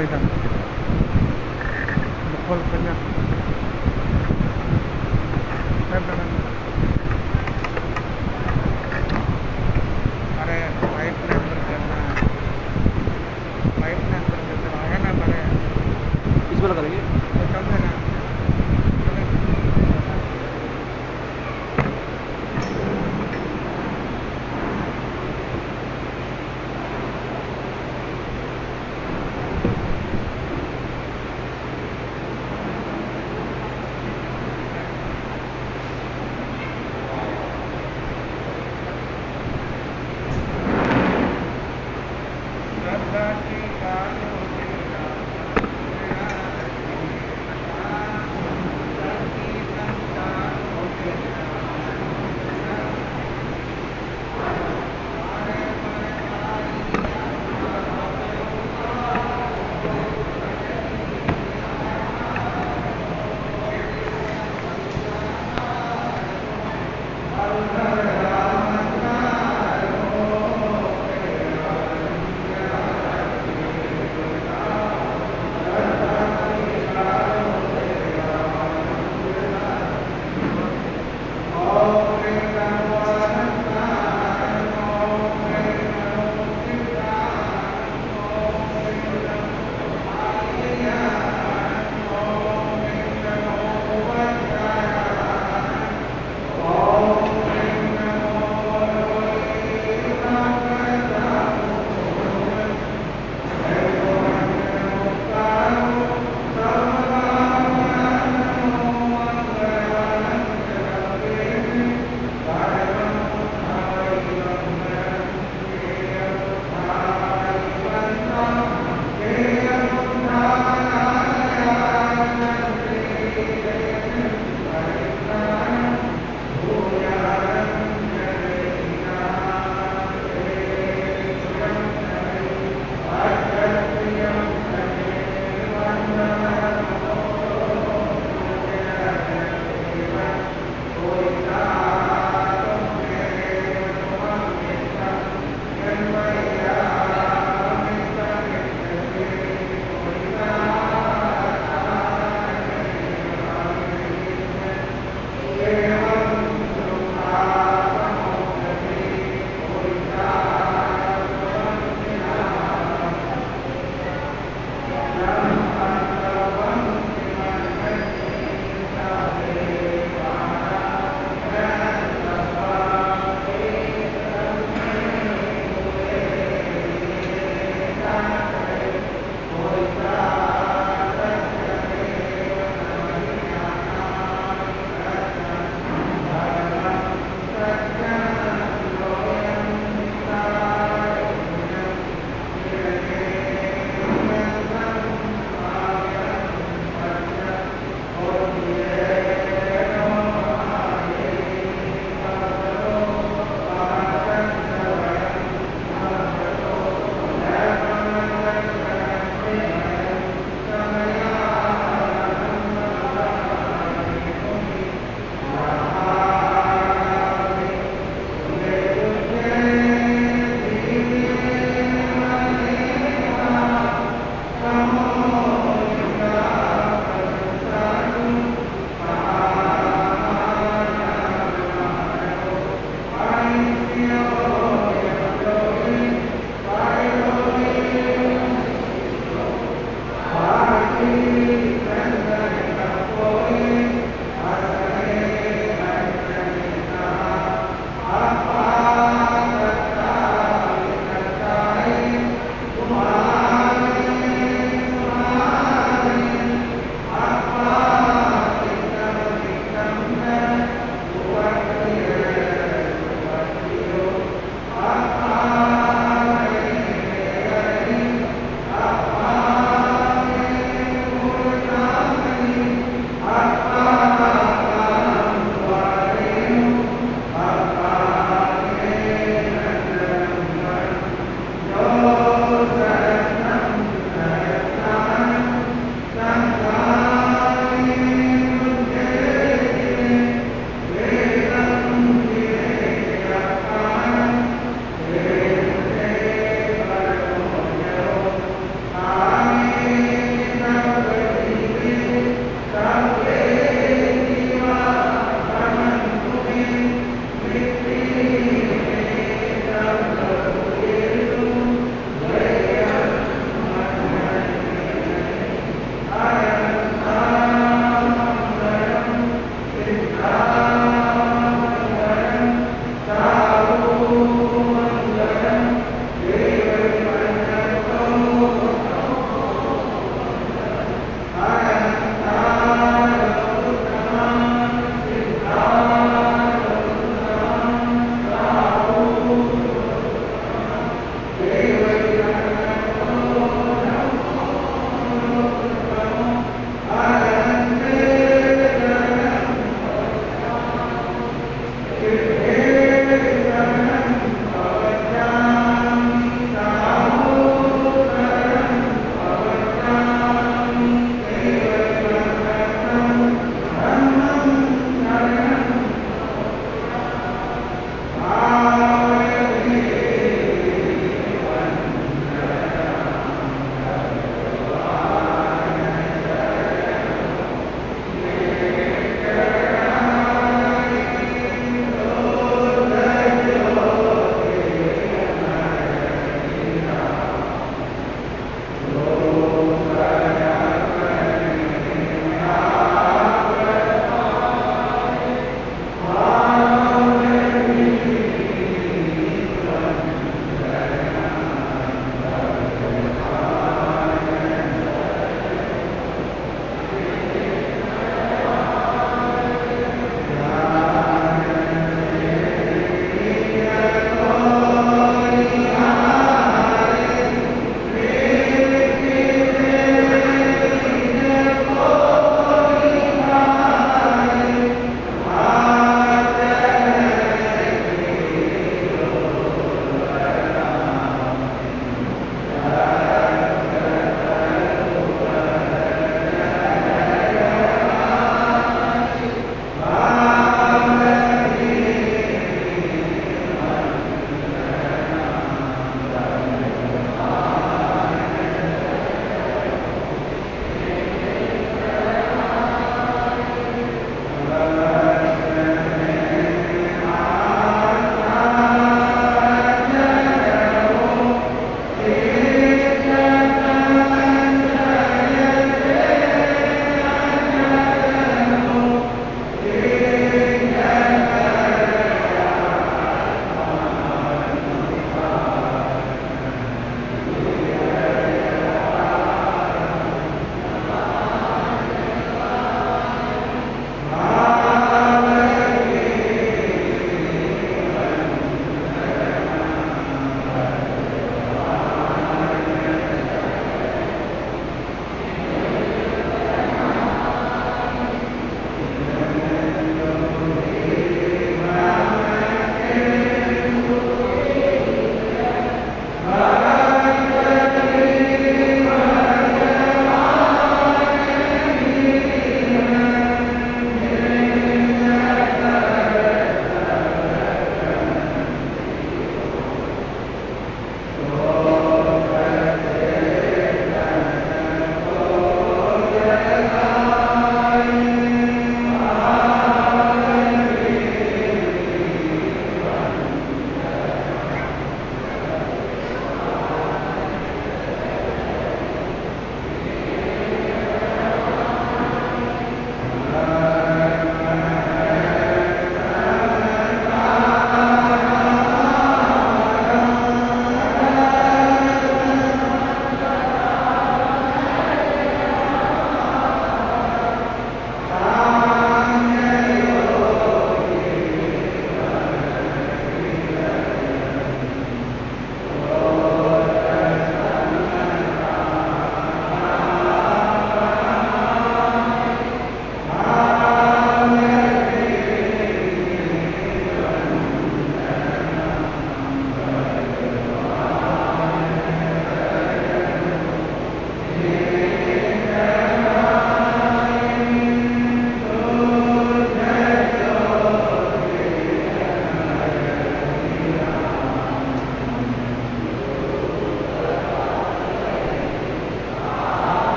pegang. Bekol pegang. Pegang. अरे pipe ने अंदर करना है, पाइप ने अंदर करना है ना बड़े इस वाला करेंगे तो चल देना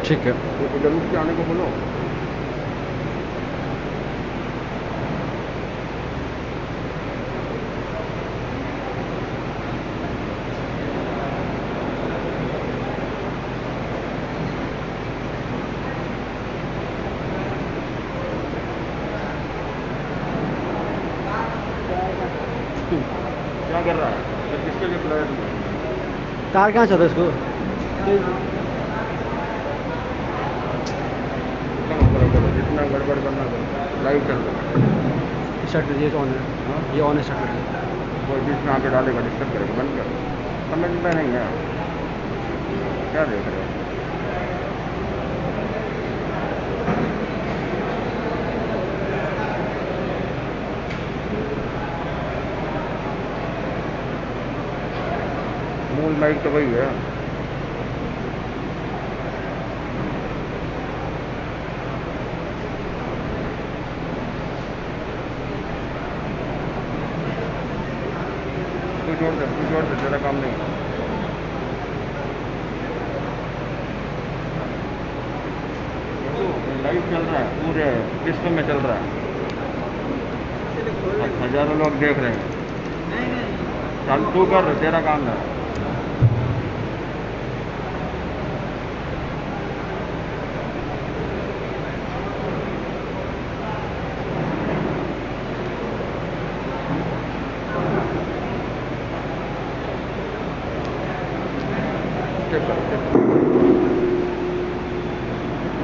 ठीक है। इधर उठ के आने को बोलो। क्या कर रहा है? ये किसके लिए बुलाया तुमने? तार कहाँ चल रहा है इसको? जितना गड़बड़ करना करो, लाइव चल रहा है। शटर ये ऑन है। हाँ? ये ऑन है शटर। कोई बीच में आके डालेगा, डिस्टर्ब करेगा, बंद कर। समझ में नहीं है क्या देख रहे हो? मूल माइक तो वही है। छोड़ दे, तू छोड़ दे, तेरा काम नहीं है। लाइव चल रहा है, पूरे विश्व में चल रहा है, हजारों लोग देख रहे हैं। चल तू कर, तेरा काम है।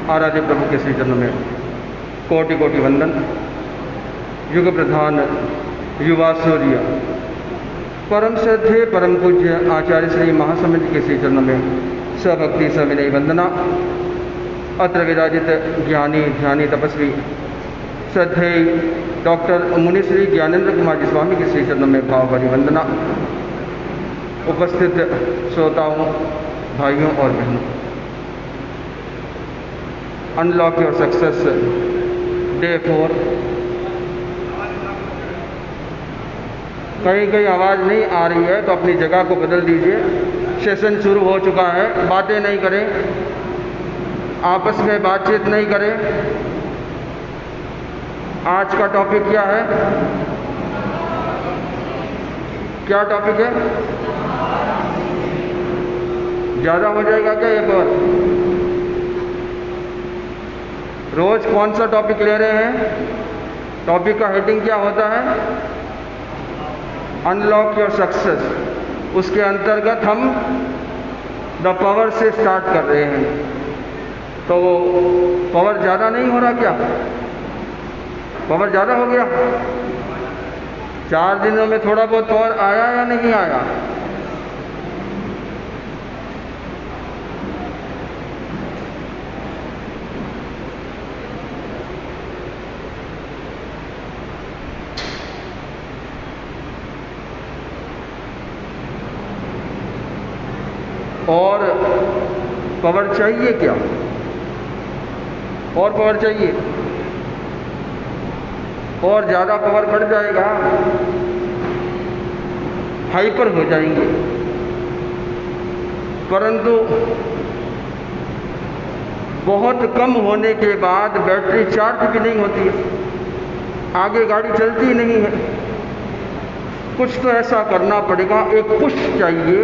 आराध्य प्रभु के श्री चरणों में कोटि कोटि वंदन। युग प्रधान युवा सूर्य परम श्रद्धेय परम पूज्य आचार्य श्री महासमित के श्री चरणों में स्वभक्ति सविनय वंदना। अत्र विराजित ज्ञानी ध्यानी तपस्वी श्रद्धेय डॉक्टर मुनिश्री ज्ञानेंद्र कुमार जी स्वामी के श्री चरणों में भाव भरी वंदना। उपस्थित श्रोताओं, भाइयों और बहनों, अनलॉक योर सक्सेस डे 4। कहीं कहीं आवाज़ नहीं आ रही है तो अपनी जगह को बदल दीजिए। सेशन शुरू हो चुका है, बातें नहीं करें, आपस में बातचीत नहीं करें। आज का टॉपिक क्या है? क्या टॉपिक है? ज़्यादा हो जाएगा क्या एक और? रोज कौन सा टॉपिक ले रहे हैं? टॉपिक का हेडिंग क्या होता है? Unlock your success. उसके अंतर्गत हम द पावर से स्टार्ट कर रहे हैं। तो पावर ज़्यादा नहीं हो रहा क्या? पावर ज़्यादा हो गया? 4 दिनों में थोड़ा बहुत पावर आया या नहीं आया? और पावर चाहिए क्या? और पावर चाहिए? और ज़्यादा पावर बढ़ जाएगा, हाइपर हो जाएंगे। परंतु बहुत कम होने के बाद बैटरी चार्ज भी नहीं होती है, आगे गाड़ी चलती ही नहीं है। कुछ तो ऐसा करना पड़ेगा, एक पुश चाहिए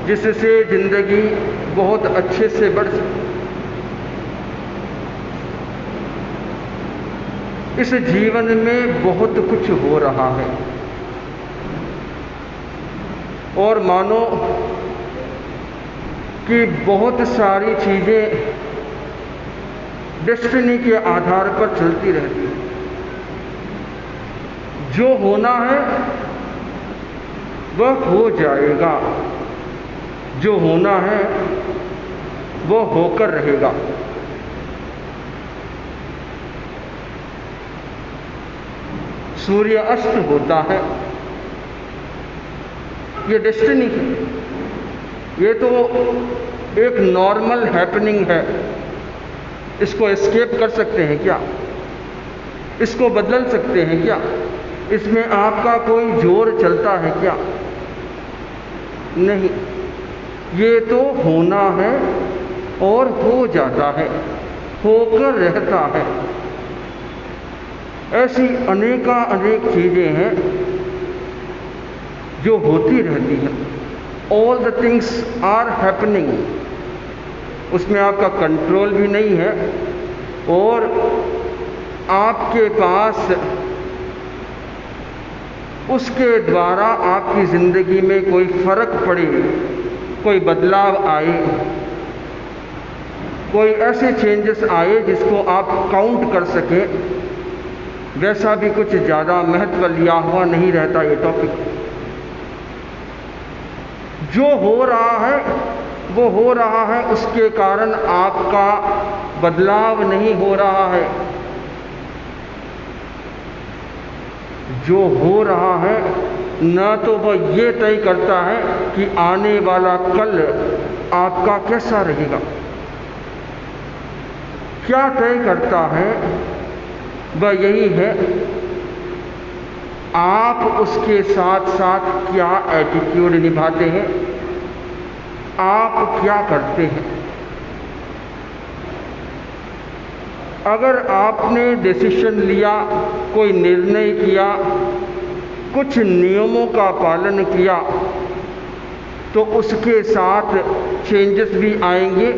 जिससे जिंदगी बहुत अच्छे से बढ़ सके। इस जीवन में बहुत कुछ हो रहा है और मानो कि बहुत सारी चीज़ें डेस्टिनी के आधार पर चलती रहती हैं। जो होना है वह हो जाएगा, जो होना है वो होकर रहेगा। सूर्य अस्त होता है, ये डेस्टिनी है। ये तो एक नॉर्मल हैपनिंग है। इसको एस्केप कर सकते हैं क्या? इसको बदल सकते हैं क्या? इसमें आपका कोई जोर चलता है क्या? नहीं, ये तो होना है और हो जाता है, होकर रहता है। ऐसी अनेक चीज़ें हैं जो होती रहती हैं। All the things are happening. उसमें आपका कंट्रोल भी नहीं है और आपके पास उसके द्वारा आपकी ज़िंदगी में कोई फ़र्क पड़े, कोई बदलाव आए, कोई ऐसे चेंजेस आए जिसको आप काउंट कर सकें, वैसा भी कुछ ज़्यादा महत्व लिया हुआ नहीं रहता ये टॉपिक। जो हो रहा है वो हो रहा है, उसके कारण आपका बदलाव नहीं हो रहा है। जो हो रहा है न तो वह ये तय करता है कि आने वाला कल आपका कैसा रहेगा। क्या तय करता है वह यही है आप उसके साथ साथ क्या एटीट्यूड निभाते हैं, आप क्या करते हैं। अगर आपने डिसीजन लिया, कोई निर्णय किया, कुछ नियमों का पालन किया, तो उसके साथ चेंजेस भी आएंगे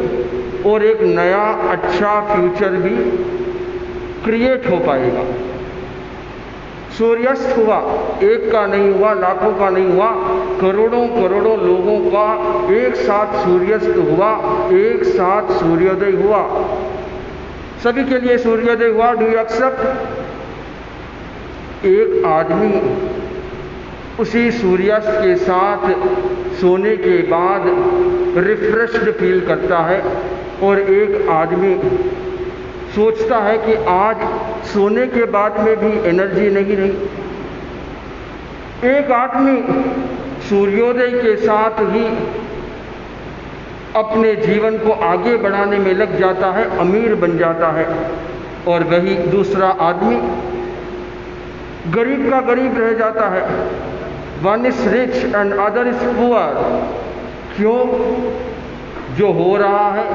और एक नया अच्छा फ्यूचर भी क्रिएट हो पाएगा। सूर्यास्त हुआ, एक का नहीं हुआ, लाखों का नहीं हुआ, करोड़ों करोड़ों लोगों का एक साथ सूर्यास्त हुआ, एक साथ सूर्योदय हुआ, सभी के लिए सूर्योदय हुआ। Do you accept? एक आदमी उसी सूर्यास्त के साथ सोने के बाद रिफ्रेश्ड फील करता है और एक आदमी सोचता है कि आज सोने के बाद में भी एनर्जी नहीं रही। एक आदमी सूर्योदय के साथ ही अपने जीवन को आगे बढ़ाने में लग जाता है, अमीर बन जाता है, और वही दूसरा आदमी गरीब का गरीब रह जाता है। One is rich and other is poor. क्यों? जो हो रहा है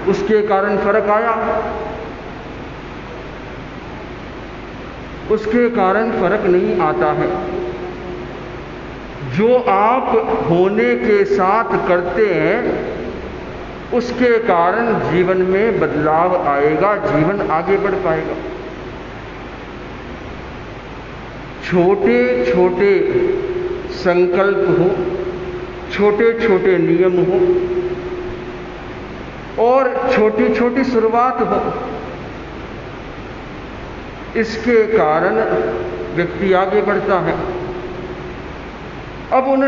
उसके कारण फर्क आया, उसके कारण फर्क नहीं आता है। जो आप होने के साथ करते हैं उसके कारण जीवन में बदलाव आएगा, जीवन आगे बढ़ पाएगा। छोटे छोटे संकल्प हो, छोटे छोटे नियम हो और छोटी छोटी शुरुआत हो, इसके कारण व्यक्ति आगे बढ़ता है। अब उन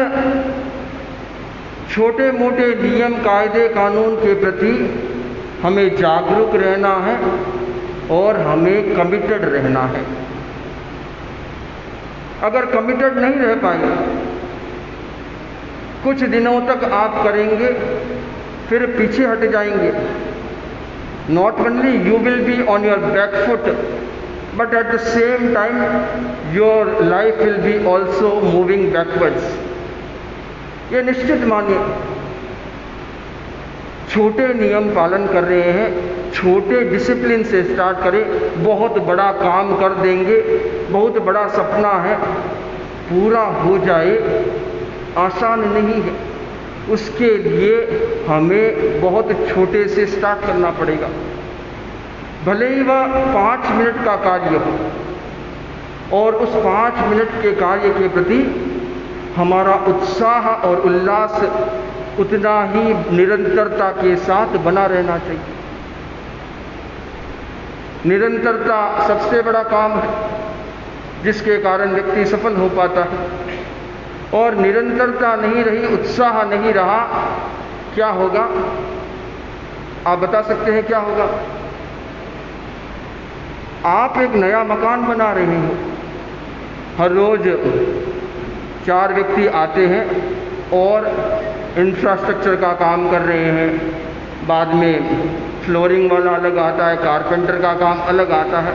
छोटे मोटे नियम कायदे कानून के प्रति हमें जागरूक रहना है और हमें कमिटेड रहना है। अगर कमिटेड नहीं रह पाएंगे, कुछ दिनों तक आप करेंगे फिर पीछे हट जाएंगे। Not only you will be on your back foot, but at the same time your life will be also moving backwards। ये निश्चित मानिए। छोटे नियम पालन कर रहे हैं, छोटे डिसिप्लिन से स्टार्ट करें, बहुत बड़ा काम कर देंगे, बहुत बड़ा सपना है, पूरा हो जाए आसान नहीं है। उसके लिए हमें बहुत छोटे से स्टार्ट करना पड़ेगा। भले ही वह 5 मिनट का कार्य हो और उस 5 मिनट के कार्य के प्रति हमारा उत्साह और उल्लास उतना ही निरंतरता के साथ बना रहना चाहिए। निरंतरता सबसे बड़ा काम है जिसके कारण व्यक्ति सफल हो पाता है। और निरंतरता नहीं रही, उत्साह नहीं रहा, क्या होगा? आप बता सकते हैं क्या होगा? आप एक नया मकान बना रहे हो, हर रोज 4 व्यक्ति आते हैं और इंफ्रास्ट्रक्चर का काम कर रहे हैं, बाद में फ्लोरिंग वाला अलग आता है, कारपेंटर का काम अलग आता है,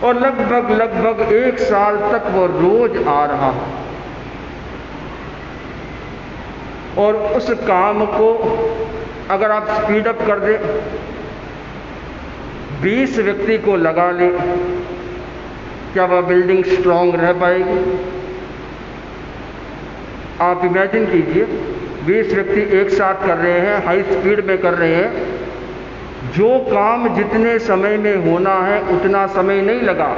और लगभग 1 साल तक वो रोज आ रहा है। और उस काम को अगर आप स्पीड अप कर दें, 20 व्यक्ति को लगा लें, क्या वह बिल्डिंग स्ट्रांग रह पाएगी? आप इमेजिन कीजिए, 20 व्यक्ति एक साथ कर रहे हैं, हाई स्पीड में कर रहे हैं, जो काम जितने समय में होना है उतना समय नहीं लगा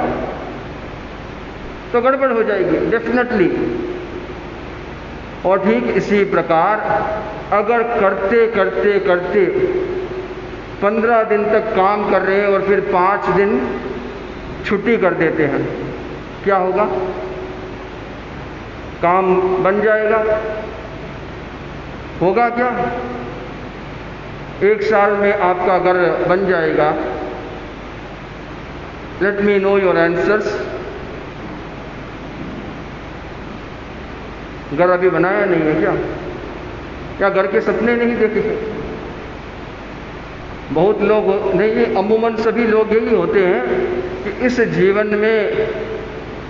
तो गड़बड़ हो जाएगी डेफिनेटली। और ठीक इसी प्रकार अगर करते करते करते 15 दिन तक काम कर रहे हैं और फिर 5 दिन छुट्टी कर देते हैं, क्या होगा? काम बन जाएगा? होगा क्या? 1 साल में आपका घर बन जाएगा? Let me know your answers. घर अभी बनाया नहीं है क्या? क्या घर के सपने नहीं देखे? बहुत लोग नहीं, अमूमन सभी लोग यही होते हैं कि इस जीवन में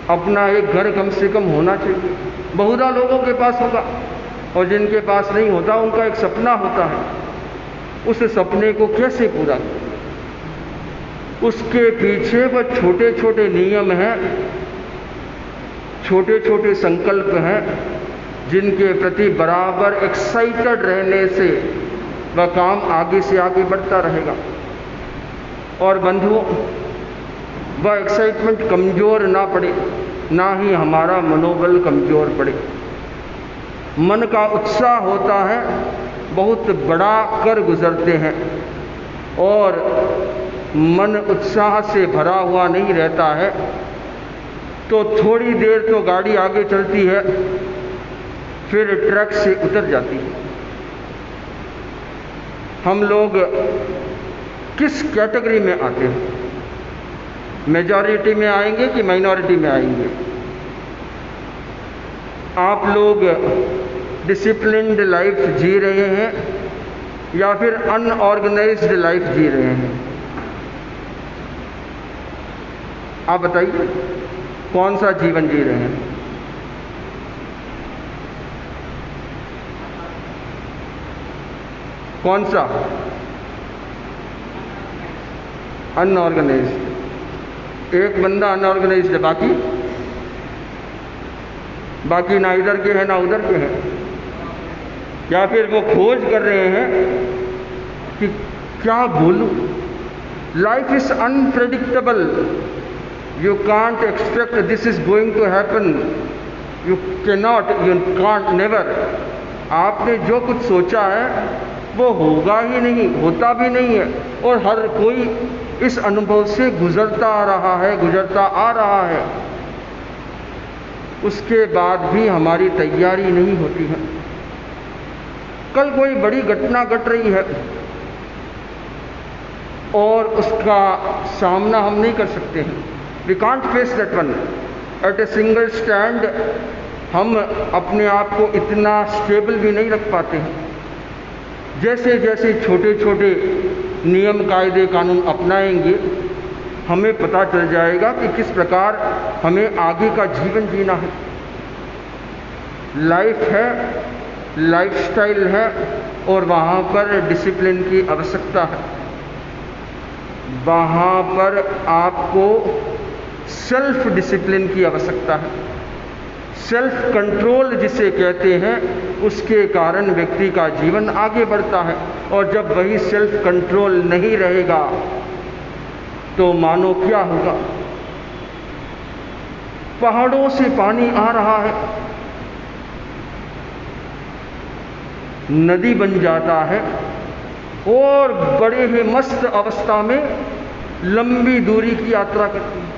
अपना एक घर कम से कम होना चाहिए। बहुधा लोगों के पास होगा, और जिनके पास नहीं होता उनका एक सपना होता है। उस सपने को कैसे पूरा करें? उसके पीछे वह छोटे छोटे नियम हैं, छोटे छोटे संकल्प हैं, जिनके प्रति बराबर एक्साइटेड रहने से वह काम आगे से आगे बढ़ता रहेगा। और बंधुओं, वह एक्साइटमेंट कमज़ोर ना पड़े, ना ही हमारा मनोबल कमज़ोर पड़े। मन का उत्साह होता है, बहुत बड़ा कर गुजरते हैं, और मन उत्साह से भरा हुआ नहीं रहता है तो थोड़ी देर तो गाड़ी आगे चलती है, फिर ट्रक से उतर जाती है। हम लोग किस कैटेगरी में आते हैं? मेजॉरिटी में आएंगे कि माइनॉरिटी में आएंगे? आप लोग डिसिप्लिन्ड लाइफ जी रहे हैं या फिर अनऑर्गेनाइज्ड लाइफ जी रहे हैं? आप बताइए, कौन सा जीवन जी रहे हैं? कौन सा? अनऑर्गेनाइज्ड। एक बंदा अनऑर्गेनाइज्ड है, बाकी ना इधर के हैं ना उधर के हैं। या फिर वो खोज कर रहे हैं कि क्या बोलूं। Life is unpredictable, you can't expect this is going to happen, you can't never. आपने जो कुछ सोचा है वो होगा ही नहीं, होता भी नहीं है, और हर कोई इस अनुभव से गुजरता आ रहा है। उसके बाद भी हमारी तैयारी नहीं होती है। कल कोई बड़ी घटना घट रही है और उसका सामना हम नहीं कर सकते हैं, we can't face that one at a single stand. हम अपने आप को इतना स्टेबल भी नहीं रख पाते हैं। जैसे जैसे छोटे छोटे नियम कायदे कानून अपनाएंगे, हमें पता चल जाएगा कि किस प्रकार हमें आगे का जीवन जीना है। लाइफ है, लाइफस्टाइल है, और वहाँ पर डिसिप्लिन की आवश्यकता है। वहाँ पर आपको सेल्फ डिसिप्लिन की आवश्यकता है। सेल्फ कंट्रोल जिसे कहते हैं, उसके कारण व्यक्ति का जीवन आगे बढ़ता है। और जब वही सेल्फ कंट्रोल नहीं रहेगा तो मानो क्या होगा? पहाड़ों से पानी आ रहा है, नदी बन जाता है, और बड़े ही मस्त अवस्था में लंबी दूरी की यात्रा करती है।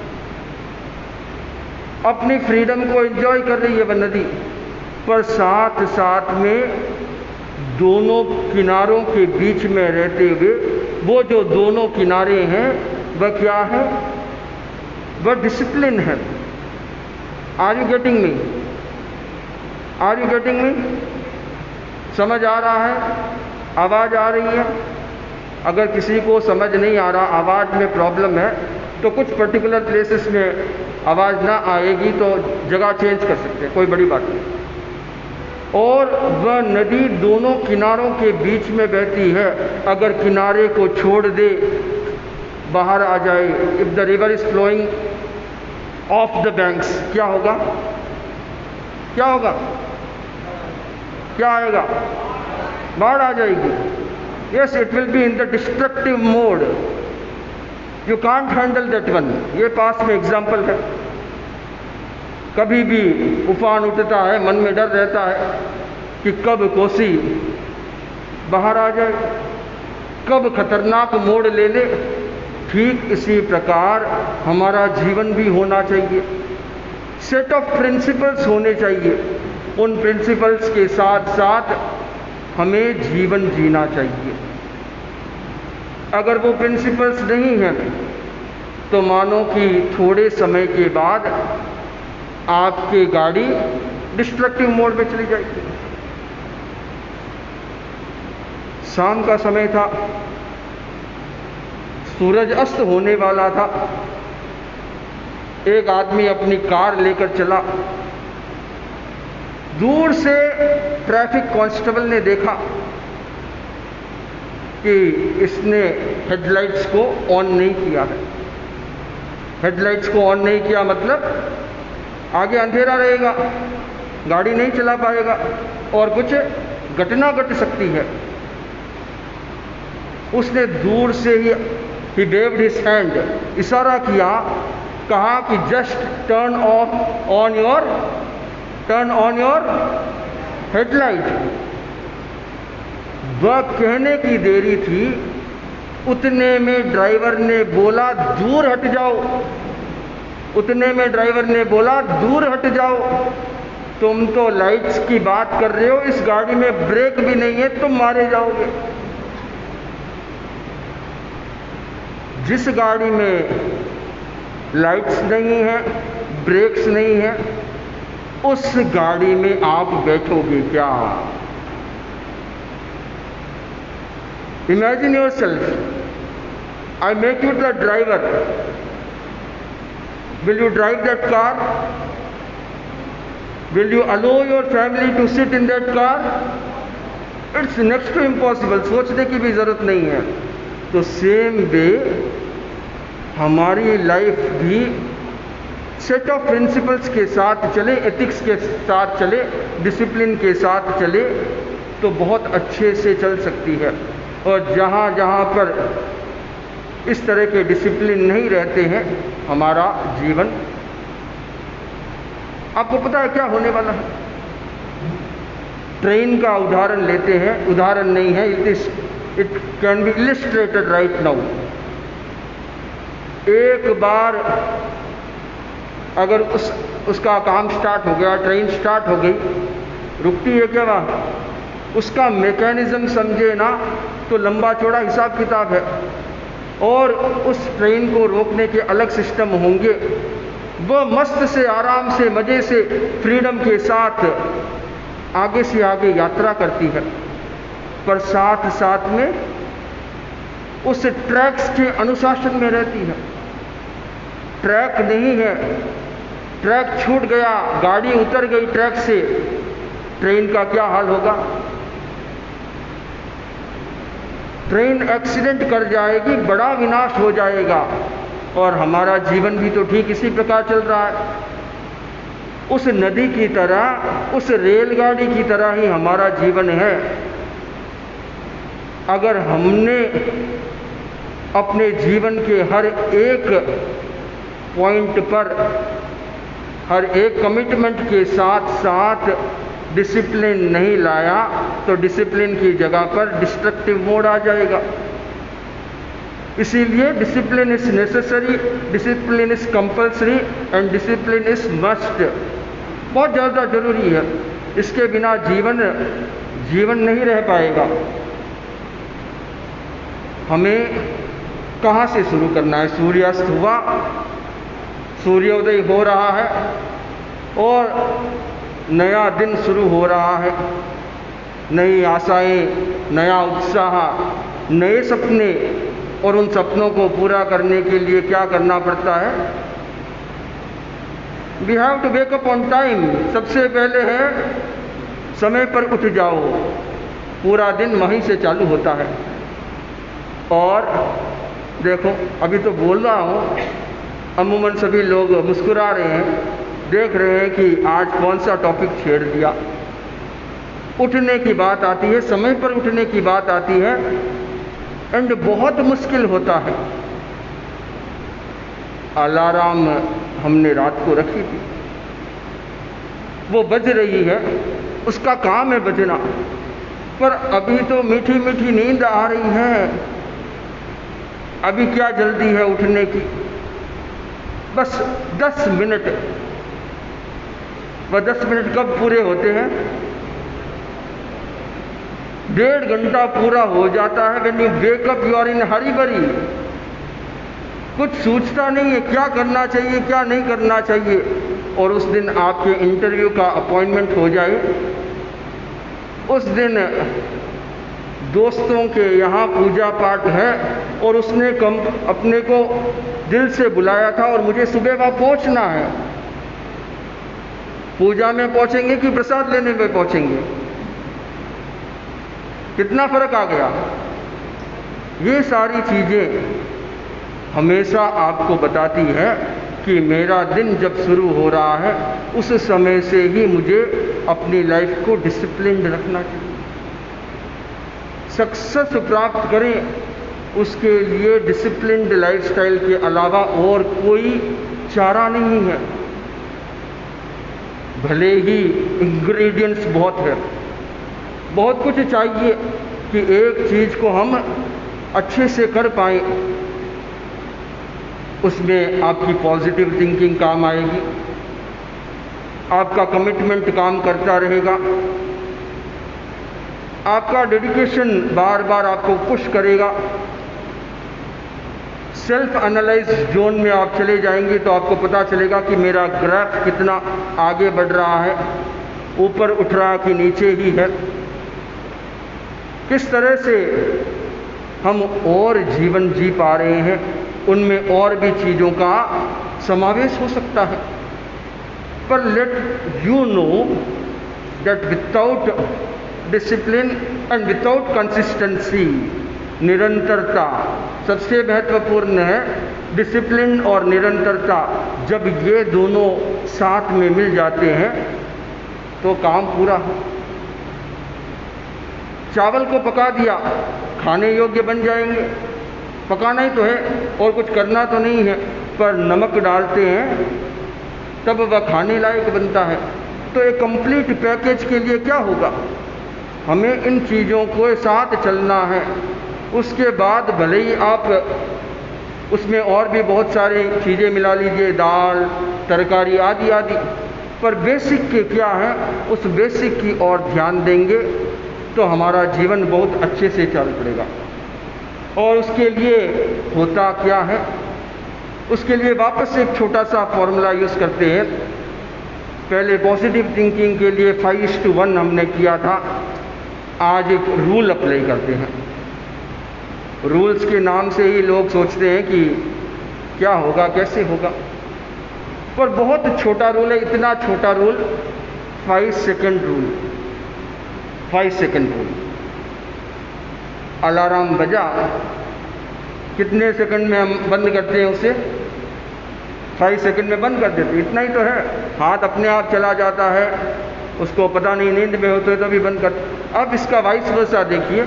अपनी फ्रीडम को एंजॉय कर रही है वह नदी, पर साथ साथ में दोनों किनारों के बीच में रहते हुए वो जो दोनों किनारे हैं वह क्या है? वह डिसिप्लिन है। Are you getting me? Are you getting me? समझ आ रहा है? आवाज़ आ रही है? अगर किसी को समझ नहीं आ रहा, आवाज़ में प्रॉब्लम है, तो कुछ पर्टिकुलर प्लेसेस में आवाज़ ना आएगी तो जगह चेंज कर सकते हैं, कोई बड़ी बात नहीं। और वह नदी दोनों किनारों के बीच में बहती है। अगर किनारे को छोड़ दे, बाहर आ जाए, if the river is flowing off the banks, क्या होगा? क्या होगा? क्या आएगा? बाढ़ आ जाएगी। Yes, it will be in the destructive mode, you can't handle that one. ये पास में एग्जाम्पल है। कभी भी उफान उठता है, मन में डर रहता है कि कब कोसी बाहर आ जाए, कब खतरनाक मोड़ ले ले। ठीक इसी प्रकार हमारा जीवन भी होना चाहिए। सेट ऑफ प्रिंसिपल्स होने चाहिए। उन प्रिंसिपल्स के साथ साथ हमें जीवन जीना चाहिए। अगर वो प्रिंसिपल्स नहीं हैं तो मानो कि थोड़े समय के बाद आपकी गाड़ी डिस्ट्रक्टिव मोड में चली जाएगी। शाम का समय था, सूरज अस्त होने वाला था। एक आदमी अपनी कार लेकर चला। दूर से ट्रैफिक कांस्टेबल ने देखा कि इसने हेडलाइट्स को ऑन नहीं किया है। हेडलाइट्स को ऑन नहीं किया मतलब आगे अंधेरा रहेगा, गाड़ी नहीं चला पाएगा और कुछ घटना घट सकती है। उसने दूर से ही वेव्ड हिज हैंड, इशारा किया, कहा कि just turn on your headlight. वह कहने की देरी थी, उतने में ड्राइवर ने बोला दूर हट जाओ। उतने में ड्राइवर ने बोला दूर हट जाओ, तुम तो लाइट्स की बात कर रहे हो, इस गाड़ी में ब्रेक भी नहीं है, तुम मारे जाओगे। जिस गाड़ी में लाइट्स नहीं है, ब्रेक्स नहीं है, उस गाड़ी में आप बैठोगे क्या? Imagine yourself, I make you the driver, will you drive that car? Will you allow your family to sit in that car? It's next to impossible, सोचने की भी ज़रूरत नहीं है। तो सेम वे हमारी लाइफ भी सेट ऑफ प्रिंसिपल्स के साथ चले, एथिक्स के साथ चले, डिसिप्लिन के साथ चले तो बहुत अच्छे से चल सकती है। और जहाँ जहाँ पर इस तरह के डिसिप्लिन नहीं रहते हैं, हमारा जीवन, आपको पता है क्या होने वाला है? ट्रेन का उदाहरण लेते हैं, उदाहरण नहीं है, it can be illustrated right now. एक बार अगर उसका काम स्टार्ट हो गया, ट्रेन स्टार्ट हो गई, रुकती है क्या वहाँ? उसका मैकेनिज्म समझे ना तो लंबा चौड़ा हिसाब किताब है, और उस ट्रेन को रोकने के अलग सिस्टम होंगे। वह मस्त से, आराम से, मज़े से, फ्रीडम के साथ आगे से आगे यात्रा करती है, पर साथ साथ में उस ट्रैक्स के अनुशासन में रहती है। ट्रैक नहीं है, ट्रैक छूट गया, गाड़ी उतर गई ट्रैक से, ट्रेन का क्या हाल होगा? ट्रेन एक्सीडेंट कर जाएगी, बड़ा विनाश हो जाएगा। और हमारा जीवन भी तो ठीक इसी प्रकार चल रहा है। उस नदी की तरह, उस रेलगाड़ी की तरह ही हमारा जीवन है। अगर हमने अपने जीवन के हर एक पॉइंट पर, हर एक कमिटमेंट के साथ साथ डिसिप्लिन नहीं लाया तो डिसिप्लिन की जगह पर डिस्ट्रक्टिव मोड आ जाएगा। इसीलिए discipline is necessary, discipline is compulsory and discipline is must. बहुत ज़्यादा जरूरी है, इसके बिना जीवन नहीं रह पाएगा। हमें कहाँ से शुरू करना है? सूर्यास्त हुआ, सूर्योदय हो रहा है और नया दिन शुरू हो रहा है। नई आशाएं, नया उत्साह, नए सपने, और उन सपनों को पूरा करने के लिए क्या करना पड़ता है? We have to wake up on time. सबसे पहले है समय पर उठ जाओ, पूरा दिन वहीं से चालू होता है। और देखो, अभी तो बोल रहा हूँ, अमूमन सभी लोग मुस्कुरा रहे हैं, देख रहे हैं कि आज कौन सा टॉपिक छेड़ दिया। उठने की बात आती है, समय पर उठने की बात आती है, एंड बहुत मुश्किल होता है। अलार्म हमने रात को रखी थी, वो बज रही है, उसका काम है बजना, पर अभी तो मीठी मीठी नींद आ रही है, अभी क्या जल्दी है उठने की? बस 10 मिनट। वह 10 मिनट कब पूरे होते हैं? 1.5 घंटा पूरा हो जाता है। When you wake up you are in hurry burry, कुछ सोचता नहीं है क्या करना चाहिए, क्या नहीं करना चाहिए। और उस दिन आपके इंटरव्यू का अपॉइंटमेंट हो जाए, उस दिन दोस्तों के यहाँ पूजा पाठ है, और उसने अपने को दिल से बुलाया था और मुझे सुबह वहाँ पहुँचना है। पूजा में पहुँचेंगे कि प्रसाद लेने में पहुँचेंगे? कितना फर्क आ गया। ये सारी चीज़ें हमेशा आपको बताती है कि मेरा दिन जब शुरू हो रहा है उस समय से ही मुझे अपनी लाइफ को डिसिप्लिन्ड रखना चाहिए। सक्सेस प्राप्त करें उसके लिए डिसिप्लिन्ड लाइफस्टाइल के अलावा और कोई चारा नहीं है। भले ही इंग्रेडिएंट्स बहुत है, बहुत कुछ चाहिए कि एक चीज़ को हम अच्छे से कर पाएँ। उसमें आपकी पॉजिटिव थिंकिंग काम आएगी, आपका कमिटमेंट काम करता रहेगा, आपका डेडिकेशन बार बार आपको पुश करेगा। सेल्फ एनालाइज जोन में आप चले जाएंगे तो आपको पता चलेगा कि मेरा ग्राफ कितना आगे बढ़ रहा है, ऊपर उठ रहा कि नीचे ही है। किस तरह से हम और जीवन जी पा रहे हैं, उनमें और भी चीज़ों का समावेश हो सकता है। पर let you know that without discipline and without consistency, निरंतरता सबसे महत्वपूर्ण है। डिसिप्लिन और निरंतरता जब ये दोनों साथ में मिल जाते हैं तो काम पूरा हो। चावल को पका दिया, खाने योग्य बन जाएंगे, पकाना ही तो है और कुछ करना तो नहीं है, पर नमक डालते हैं तब वह खाने लायक बनता है। तो एक कंप्लीट पैकेज के लिए क्या होगा? हमें इन चीज़ों को साथ चलना है। उसके बाद भले ही आप उसमें और भी बहुत सारी चीज़ें मिला लीजिए, दाल, तरकारी आदि आदि, पर बेसिक के क्या है, उस बेसिक की ओर ध्यान देंगे तो हमारा जीवन बहुत अच्छे से चल पड़ेगा। और उसके लिए होता क्या है, उसके लिए वापस एक छोटा सा फॉर्मूला यूज़ करते हैं। पहले पॉजिटिव थिंकिंग के लिए 5:1 हमने किया था, आज एक रूल अप्लाई करते हैं। रूल्स के नाम से ही लोग सोचते हैं कि क्या होगा, कैसे होगा, पर बहुत छोटा रूल है। इतना छोटा rule, 5 second rule. 5 second rule. Alarm बजा, कितने सेकंड में हम बंद करते हैं उसे? 5 सेकंड में बंद कर देते हैं। इतना ही तो है। हाथ अपने आप चला जाता है, उसको पता नहीं, नींद में होते तो भी बंद कर। अब इसका वाइस वर्सा देखिए,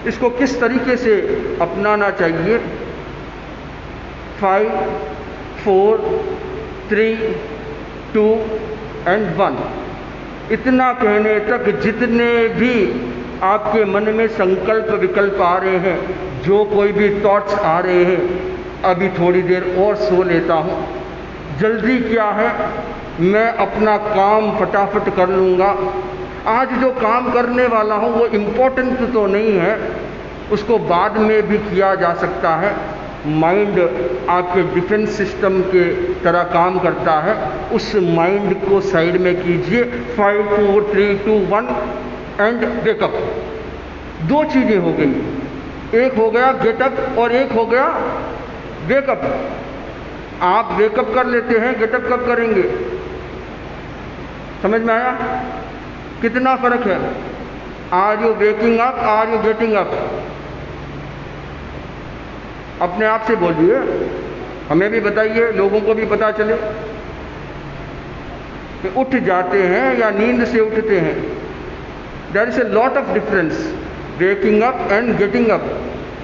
इसको किस तरीके से अपनाना चाहिए। 5, 4, 3, 2 एंड 1। इतना कहने तक जितने भी आपके मन में संकल्प विकल्प आ रहे हैं, जो कोई भी थॉट्स आ रहे हैं, अभी थोड़ी देर और सो लेता हूँ, जल्दी क्या है, मैं अपना काम फटाफट कर लूँगा। आज जो काम करने वाला हूँ वो इम्पोर्टेंट तो नहीं है, उसको बाद में भी किया जा सकता है। माइंड आपके डिफेंस सिस्टम के तरह काम करता है, उस माइंड को साइड में कीजिए। 5, 4, 3, 2, 1 एंड वेकअप। 2 चीज़ें हो गई, एक हो गया गेटअप और एक हो गया वेकअप। आप वेकअप कर लेते हैं, गेटअप कब करेंगे? समझ में आया कितना फर्क है? Are you waking up, are you getting up? अपने आप से बोलिए, हमें भी बताइए, लोगों को भी पता चले कि उठ जाते हैं या नींद से उठते हैं। There is a lot of difference, waking up and getting up.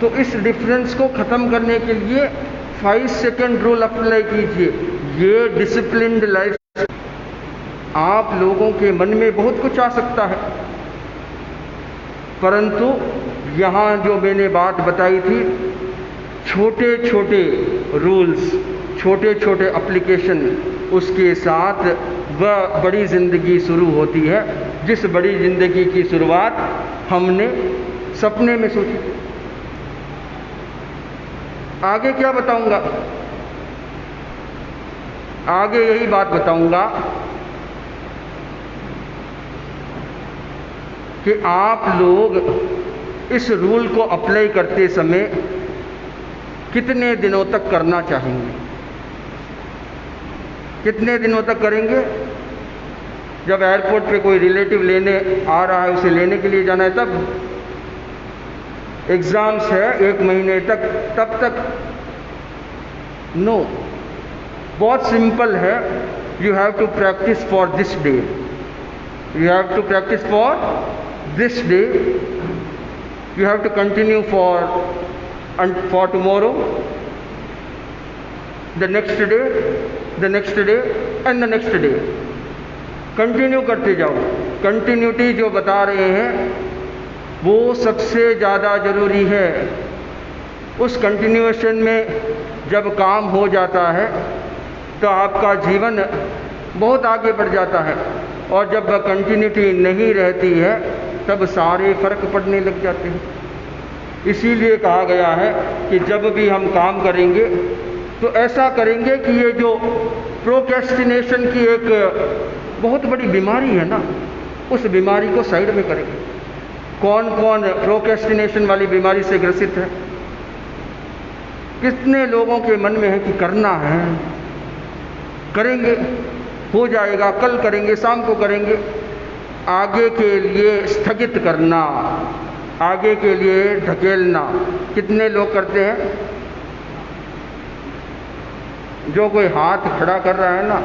तो इस डिफरेंस को ख़त्म करने के लिए 5 सेकंड रूल अप्लाई कीजिए। ये डिसिप्लिन्ड लाइफ, आप लोगों के मन में बहुत कुछ आ सकता है, परंतु यहाँ जो मैंने बात बताई थी, छोटे छोटे रूल्स, छोटे छोटे एप्लीकेशन, उसके साथ वह बड़ी ज़िंदगी शुरू होती है, जिस बड़ी ज़िंदगी की शुरुआत हमने सपने में सोची। आगे क्या बताऊंगा? आगे यही बात बताऊंगा कि आप लोग इस रूल को अप्लाई करते समय कितने दिनों तक करना चाहेंगे? कितने दिनों तक करेंगे? जब एयरपोर्ट पे कोई रिलेटिव लेने आ रहा है, उसे लेने के लिए जाना है, तब एग्ज़ाम्स है 1 महीने तक, तब तक नो। बहुत सिंपल है, you have to practise for this day, you have to practise for this day, you have to continue for tomorrow, the next day, the next day and the next day. Continue करते जाओ। Continuity जो बता रहे हैं वो सबसे ज़्यादा ज़रूरी है। उस कंटिन्यूएशन में जब काम हो जाता है तो आपका जीवन बहुत आगे बढ़ जाता है, और जब कंटिन्यूटी नहीं रहती है तब सारे फर्क पड़ने लग जाते हैं। इसीलिए कहा गया है कि जब भी हम काम करेंगे तो ऐसा करेंगे कि ये जो प्रोक्रेस्टिनेशन की एक बहुत बड़ी बीमारी है ना, उस बीमारी को साइड में करेंगे। कौन कौन प्रोक्रेस्टिनेशन वाली बीमारी से ग्रसित है? कितने लोगों के मन में है कि करना है, करेंगे, हो जाएगा, कल करेंगे, शाम को करेंगे। आगे के लिए स्थगित करना, आगे के लिए ढकेलना कितने लोग करते हैं? जो कोई हाथ खड़ा कर रहा है ना,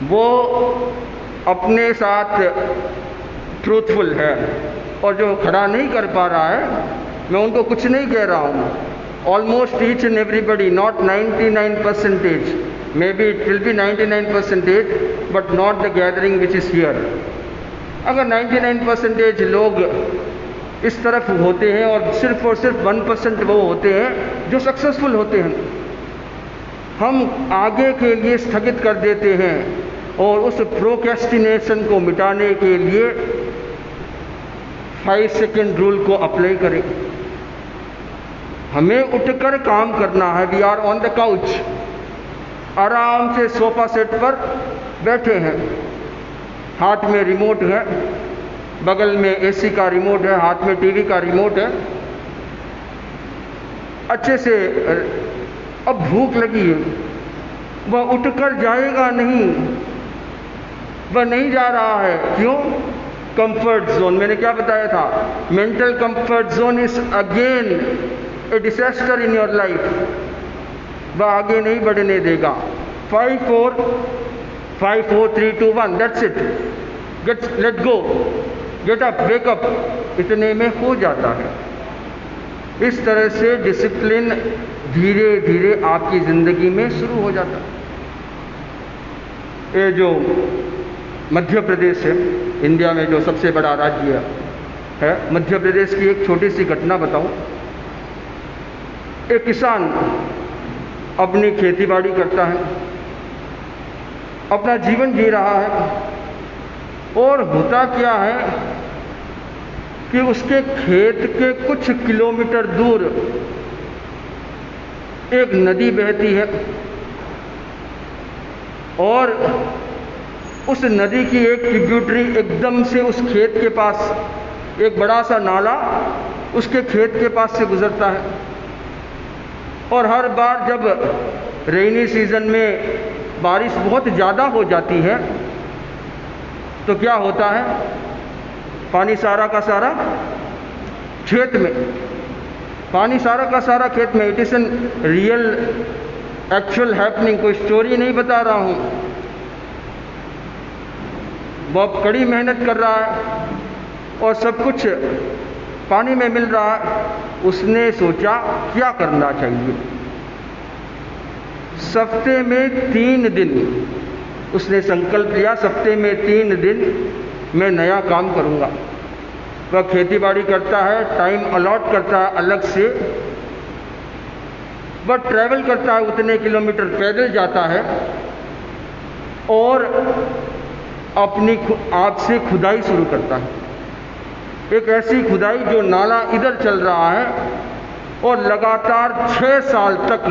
वो अपने साथ ट्रूथफुल है, और जो खड़ा नहीं कर पा रहा है, मैं उनको कुछ नहीं कह रहा हूँ। Almost each and everybody, not 99%, may be it will B 99%, but not the gathering which is here. अगर 99% लोग इस तरफ होते हैं और सिर्फ 1% वो होते हैं जो सक्सेसफुल होते हैं, हम आगे के लिए स्थगित कर देते हैं। और उस प्रोक्रेस्टिनेशन को मिटाने के लिए 5 सेकेंड रूल को अप्लाई करें। हमें उठकर काम करना है। We are on the couch, आराम से सोफा सेट पर बैठे हैं, हाथ में रिमोट है, बगल में एसी का रिमोट है, हाथ में टीवी का रिमोट है, अच्छे से। अब भूख लगी है, वह उठकर जाएगा नहीं, वह नहीं जा रहा है। क्यों? Comfort zone. मैंने क्या बताया था? Mental comfort zone is again A disaster in your life. वह आगे नहीं बढ़ने देगा। 5 4 5 4 3 2 1, that's it, let go, get up, wake up, इतने में हो जाता है। इस तरह से डिसिप्लिन धीरे धीरे आपकी ज़िंदगी में शुरू हो जाता है। ये जो मध्य प्रदेश है, इंडिया में जो सबसे बड़ा राज्य है, मध्य प्रदेश की एक छोटी सी घटना बताऊं। एक किसान अपनी खेतीबाड़ी करता है, अपना जीवन जी रहा है, और होता क्या है कि उसके खेत के कुछ किलोमीटर दूर एक नदी बहती है, और उस नदी की एक ट्रिब्यूटरी एकदम से उस खेत के पास, एक बड़ा सा नाला उसके खेत के पास से गुजरता है। और हर बार जब रेनी सीजन में बारिश बहुत ज़्यादा हो जाती है तो क्या होता है? पानी सारा का सारा खेत में, पानी सारा का सारा खेत में। It is an real actual happening, कोई स्टोरी नहीं बता रहा हूँ। बहुत कड़ी मेहनत कर रहा है और सब कुछ पानी में मिल रहा है। उसने सोचा क्या करना चाहिए। सप्ते में 3 दिन उसने संकल्प लिया, सप्ते में 3 दिन मैं नया काम करूँगा। वह खेतीबाड़ी करता है, टाइम अलॉट करता है अलग से, वह ट्रैवल करता है, उतने किलोमीटर पैदल जाता है और अपनी आप से खुदाई शुरू करता है। एक ऐसी खुदाई जो नाला इधर चल रहा है, और लगातार 6 साल तक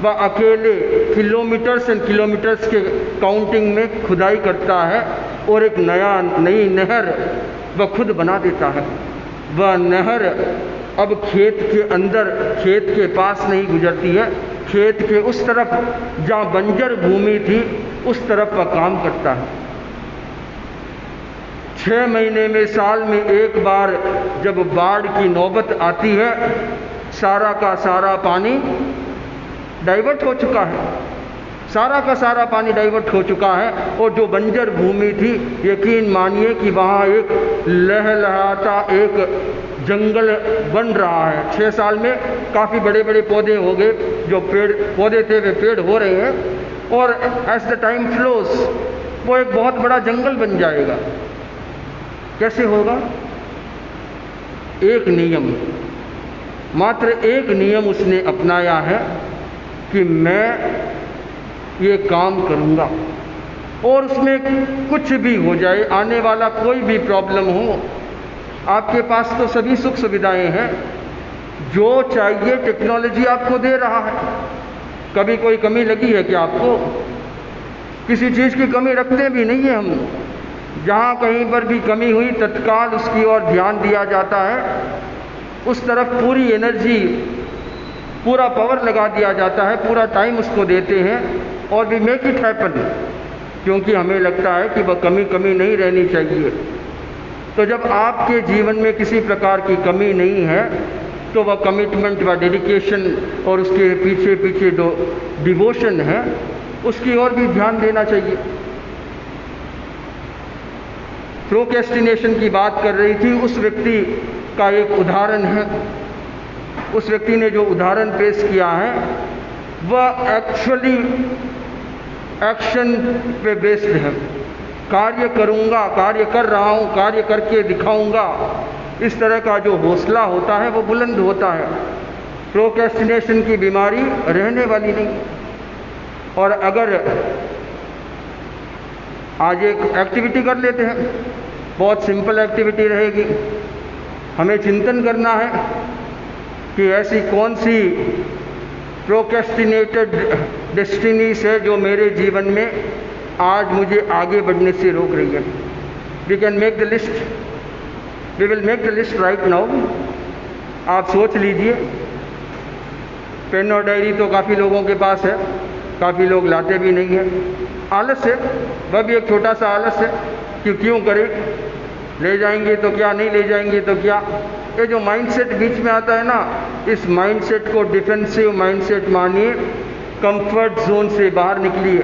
वह अकेले किलोमीटर्स एंड किलोमीटर्स के काउंटिंग में खुदाई करता है, और एक नई नहर वह खुद बना देता है। वह नहर अब खेत के अंदर, खेत के पास नहीं गुजरती है, खेत के उस तरफ जहाँ बंजर भूमि थी उस तरफ वह काम करता है। 6 महीने में, साल में एक बार जब बाढ़ की नौबत आती है, सारा का सारा पानी डाइवर्ट हो चुका है, सारा का सारा पानी डाइवर्ट हो चुका है। और जो बंजर भूमि थी, यकीन मानिए कि वहाँ एक लहलहाता एक जंगल बन रहा है। 6 साल में काफ़ी बड़े बड़े पौधे हो गए, जो पेड़ पौधे थे वे पेड़ हो रहे हैं, और एज द टाइम फ्लोज वो एक बहुत बड़ा जंगल बन जाएगा। कैसे होगा? एक नियम, मात्र एक नियम उसने अपनाया है कि मैं ये काम करूँगा, और उसमें कुछ भी हो जाए, आने वाला कोई भी प्रॉब्लम हो, आपके पास तो सभी सुख सुविधाएं हैं, जो चाहिए टेक्नोलॉजी आपको दे रहा है। कभी कोई कमी लगी है कि आपको? किसी चीज़ की कमी रखते भी नहीं है हम। जहाँ कहीं पर भी कमी हुई तत्काल उसकी ओर ध्यान दिया जाता है, उस तरफ पूरी एनर्जी, पूरा पावर लगा दिया जाता है, पूरा टाइम उसको देते हैं, और वी मेक इट हैपन, क्योंकि हमें लगता है कि वह कमी नहीं रहनी चाहिए। तो जब आपके जीवन में किसी प्रकार की कमी नहीं है, तो वह कमिटमेंट, वह डेडिकेशन और उसके पीछे पीछे जो डिवोशन है, उसकी ओर भी ध्यान देना चाहिए। प्रोक्रेस्टिनेशन की बात कर रही थी, उस व्यक्ति का एक उदाहरण है। उस व्यक्ति ने जो उदाहरण पेश किया है वह एक्चुअली एक्शन पे बेस्ड है। कार्य करूँगा, कार्य कर रहा हूँ, कार्य करके दिखाऊँगा, इस तरह का जो हौसला होता है वो बुलंद होता है। प्रोक्रेस्टिनेशन की बीमारी रहने वाली नहीं। और अगर आज एक एक्टिविटी कर लेते हैं, बहुत सिंपल एक्टिविटी रहेगी, हमें चिंतन करना है कि ऐसी कौन सी प्रोक्रेस्टिनेटेड डेस्टिनीज है जो मेरे जीवन में आज मुझे आगे बढ़ने से रोक रही है। We can make the list, we will make the list right now. आप सोच लीजिए। पेन और डायरी तो काफ़ी लोगों के पास है, काफ़ी लोग लाते भी नहीं हैं। आलस है, वह भी एक छोटा सा आलस है कि क्यों करें, ले जाएंगे तो क्या, नहीं ले जाएंगे तो क्या। ये जो माइंडसेट बीच में आता है ना, इस माइंडसेट को डिफेंसिव माइंडसेट मानिए। कंफर्ट जोन से बाहर निकलिए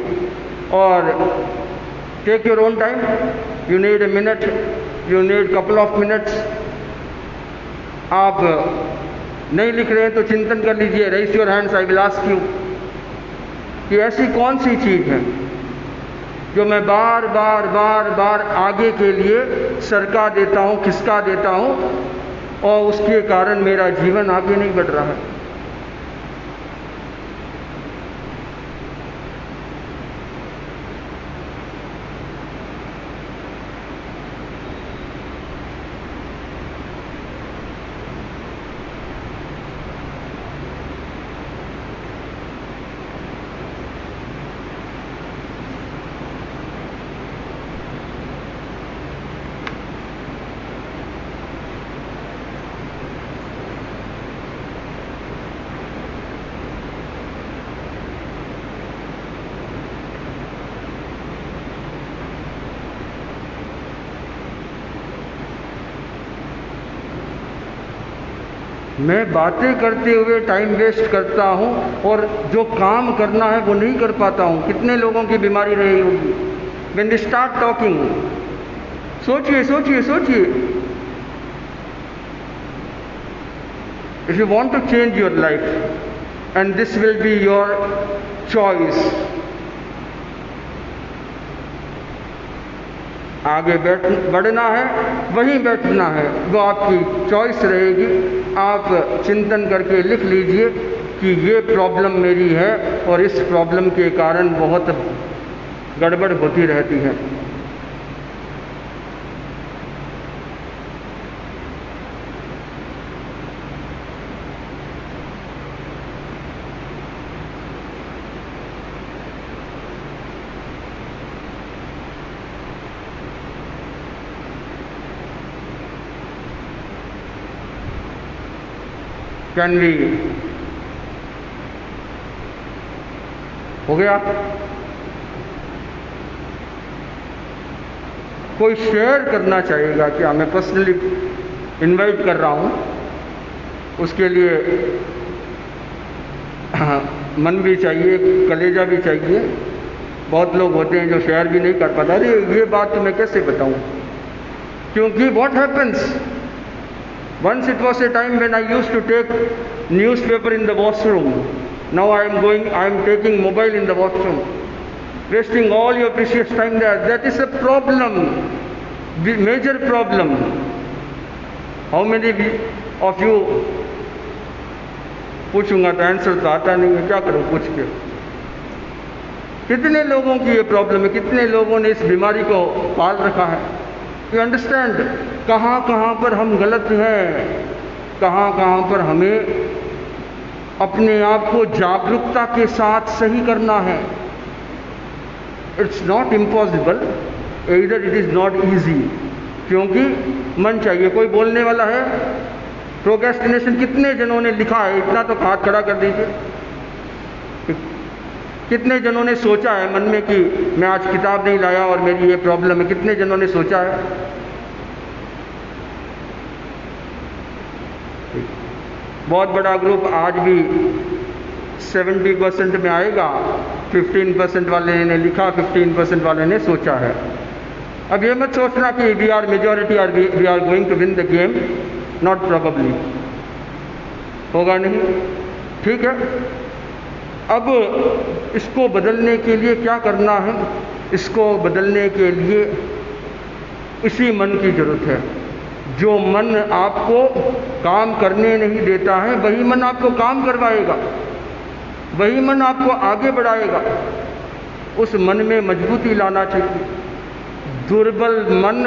और take your own time. You need a minute, you need couple of minutes. आप नहीं लिख रहे हैं तो चिंतन कर लीजिए। Raise your hands, I will ask you कि ऐसी कौन सी चीज़ है जो मैं बार बार बार बार आगे के लिए सरका देता हूँ, खिसका देता हूँ, और उसके कारण मेरा जीवन आगे नहीं बढ़ रहा है। मैं बातें करते हुए टाइम वेस्ट करता हूँ और जो काम करना है वो नहीं कर पाता हूँ। कितने लोगों की बीमारी रही होगी। When we start talking, सोचिए सोचिए सोचिए। If you want to change your life, and this will be your choice, आगे बढ़ना है, वहीं बैठना है, वो आपकी चॉइस रहेगी। आप चिंतन करके लिख लीजिए कि ये प्रॉब्लम मेरी है और इस प्रॉब्लम के कारण बहुत गड़बड़ होती रहती है। कैन बी हो गया। कोई शेयर करना चाहेगा क्या? मैं पर्सनली इनवाइट कर रहा हूँ, उसके लिए मन भी चाहिए, कलेजा भी चाहिए। बहुत लोग होते हैं जो शेयर भी नहीं कर पाता। अरे ये बात तो मैं कैसे बताऊँ, क्योंकि what happens, once it was a time when I used to take newspaper in the washroom. Now I am taking mobile in the washroom, wasting all your precious time there. That is a problem, the major problem. How many of you, पूछूंगा तो answer तो आता नहीं है, क्या करूं पूछ के। कितने लोगों की ये प्रॉब्लम है, कितने लोगों ने इस बीमारी को पाल रखा है। यू अंडरस्टैंड कहाँ कहाँ पर हम गलत हैं, कहाँ कहाँ पर हमें अपने आप को जागरूकता के साथ सही करना है। इट्स नॉट इम्पॉसिबल, इधर इट इज़ नॉट ईजी, क्योंकि मन चाहिए। कोई बोलने वाला है? प्रोक्रेस्टिनेशन कितने जनों ने लिखा है? इतना तो हाथ खड़ा कर दीजिए। कितने जनों ने सोचा है मन में कि मैं आज किताब नहीं लाया और मेरी ये प्रॉब्लम है? कितने जनों ने सोचा है? बहुत बड़ा ग्रुप आज भी 70% में आएगा। 15% वाले ने लिखा, 15% वाले ने सोचा है। अब ये मत सोचना कि वी आर मेजॉरिटी और we are going to win the game, not probably, होगा नहीं। ठीक है, अब इसको बदलने के लिए क्या करना है? इसको बदलने के लिए इसी मन की ज़रूरत है। जो मन आपको काम करने नहीं देता है, वही मन आपको काम करवाएगा, वही मन आपको आगे बढ़ाएगा। उस मन में मजबूती लाना चाहिए। दुर्बल मन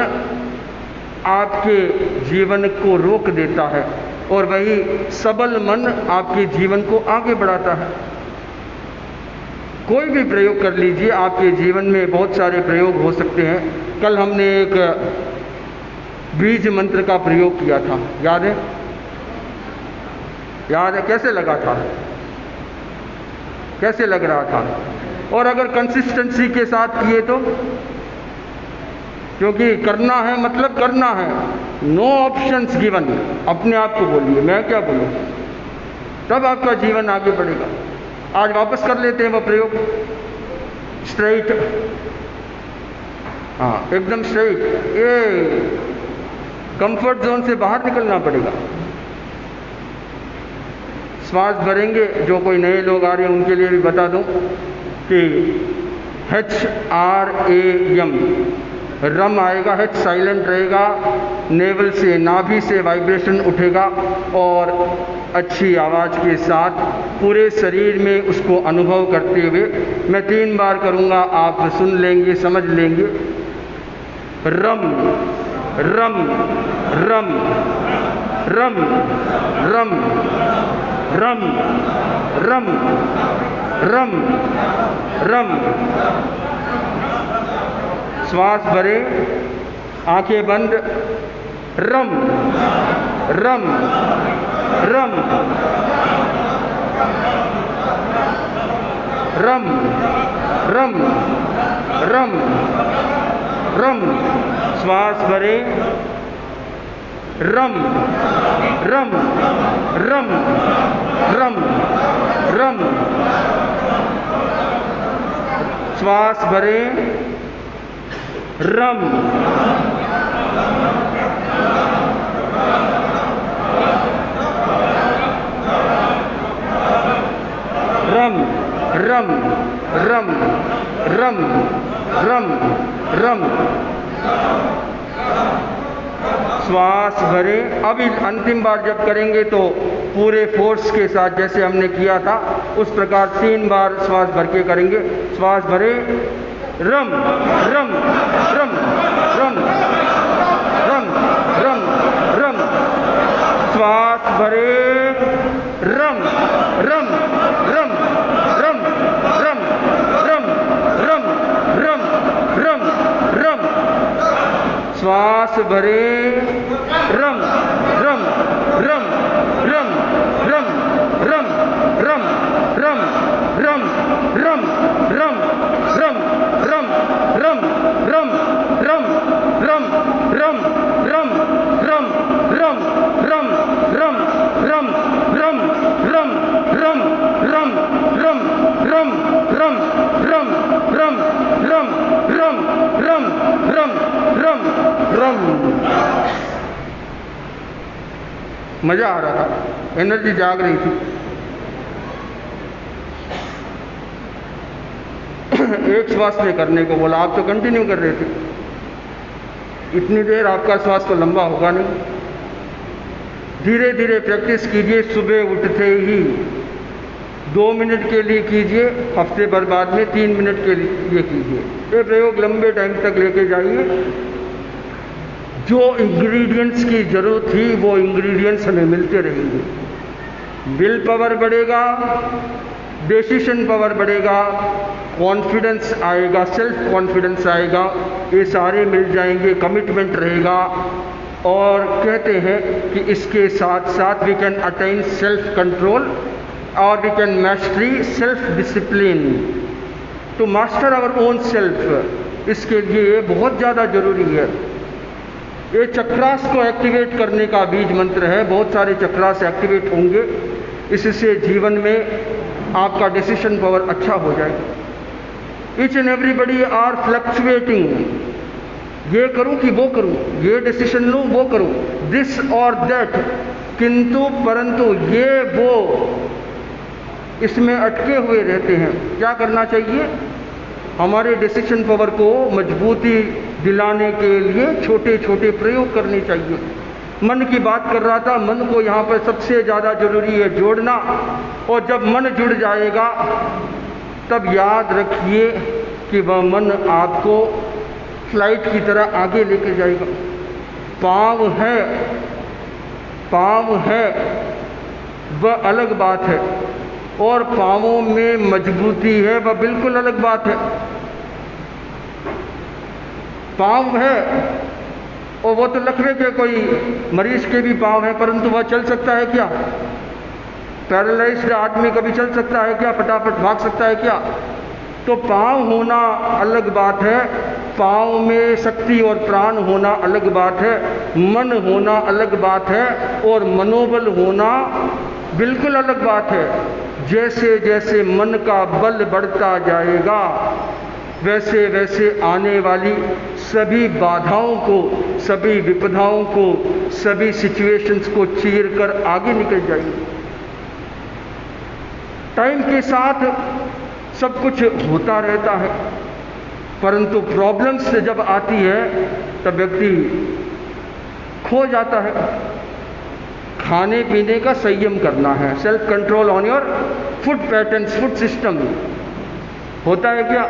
आपके जीवन को रोक देता है और वही सबल मन आपके जीवन को आगे बढ़ाता है। कोई भी प्रयोग कर लीजिए, आपके जीवन में बहुत सारे प्रयोग हो सकते हैं। कल हमने एक बीज मंत्र का प्रयोग किया था, याद है? याद है? कैसे लगा था? कैसे लग रहा था? और अगर कंसिस्टेंसी के साथ किए तो, क्योंकि करना है मतलब करना है, नो ऑप्शंस गिवन। अपने आप को बोलिए, मैं क्या बोलूं, तब आपका जीवन आगे बढ़ेगा। आज वापस कर लेते हैं वो प्रयोग। स्ट्रेट, हाँ एकदम स्ट्रेट। ये कंफर्ट जोन से बाहर निकलना पड़ेगा। श्वास भरेंगे। जो कोई नए लोग आ रहे हैं उनके लिए भी बता दूं कि HRAM, रम आएगा, H साइलेंट रहेगा, नेवल से, नाभि से वाइब्रेशन उठेगा और अच्छी आवाज़ के साथ पूरे शरीर में उसको अनुभव करते हुए मैं 3 बार करूँगा, आप सुन लेंगे, समझ लेंगे। रम रम रम रम रम रम रम रम रम। श्वास भरे, आंखें बंद। रम रम रम रम रम रम रम। श्वास भरे, रम रम रम रम रम। श्वास भरे, रम रम रम रम रम रम रम। श्वास भरे। अभी अंतिम बार जब करेंगे तो पूरे फोर्स के साथ जैसे हमने किया था उस प्रकार 3 बार श्वास भर के करेंगे। श्वास भरे, रम रम रम रम रम रम रम। श्वास भरे, रम रम रम रम रम रम रम रम रम रम। श्वास भरे, रम रम रम रम रम रम रम रम रम रम रम रम रम रम। मजा आ रहा था, एनर्जी जाग रही थी। एक श्वास में करने को बोला, आप तो कंटिन्यू कर रहे थे। इतनी देर आपका श्वास तो लंबा होगा नहीं। धीरे धीरे प्रैक्टिस कीजिए। सुबह उठते ही 2 मिनट के लिए कीजिए, हफ्ते भर बाद में 3 मिनट के लिए कीजिए। ये प्रयोग लंबे टाइम तक लेके जाइए। जो इंग्रेडिएंट्स की जरूरत थी वो इंग्रेडिएंट्स हमें मिलते रहेंगे। विल पावर बढ़ेगा, डिसीजन पावर बढ़ेगा, कॉन्फिडेंस आएगा, सेल्फ कॉन्फिडेंस आएगा, ये सारे मिल जाएंगे, कमिटमेंट रहेगा। और कहते हैं कि इसके साथ साथ we can attain self control और we can mastery self discipline to master our own self. इसके लिए ये बहुत ज़्यादा ज़रूरी है। ये चक्रास को एक्टिवेट करने का बीज मंत्र है। बहुत सारे चक्रास एक्टिवेट होंगे, इससे जीवन में आपका डिसीजन पावर अच्छा हो जाएगा। Each and everybody are fluctuating, ये करूं कि वो करूं, ये डिसीजन लूं वो करूं, दिस और दैट, किंतु परंतु ये वो इसमें अटके हुए रहते हैं। क्या करना चाहिए? हमारे डिसीजन पावर को मजबूती दिलाने के लिए छोटे छोटे प्रयोग करने चाहिए। मन की बात कर रहा था, मन को यहाँ पर सबसे ज़्यादा जरूरी है जोड़ना। और जब मन जुड़ जाएगा तब याद रखिए कि वह मन आपको फ्लाइट की तरह आगे लेके जाएगा। पाँव है वह अलग बात है, और पाँवों में मजबूती है वह बिल्कुल अलग बात है। पाँव है और वो तो लकवे के कोई मरीज के भी पाँव हैं, परंतु वह चल सकता है क्या? पैरालाइज्ड आदमी कभी चल सकता है क्या? फटाफट भाग सकता है क्या? तो पाँव होना अलग बात है, पाँव में शक्ति और प्राण होना अलग बात है, मन होना अलग बात है, और मनोबल होना बिल्कुल अलग बात है। जैसे जैसे मन का बल बढ़ता जाएगा वैसे वैसे आने वाली सभी बाधाओं को, सभी विपदाओं को, सभी सिचुएशंस को चीर कर आगे निकल जाएगी। टाइम के साथ सब कुछ होता रहता है, परंतु प्रॉब्लम्स जब आती है तब व्यक्ति खो जाता है। खाने पीने का संयम करना है, self control on your food patterns, food system. होता है क्या?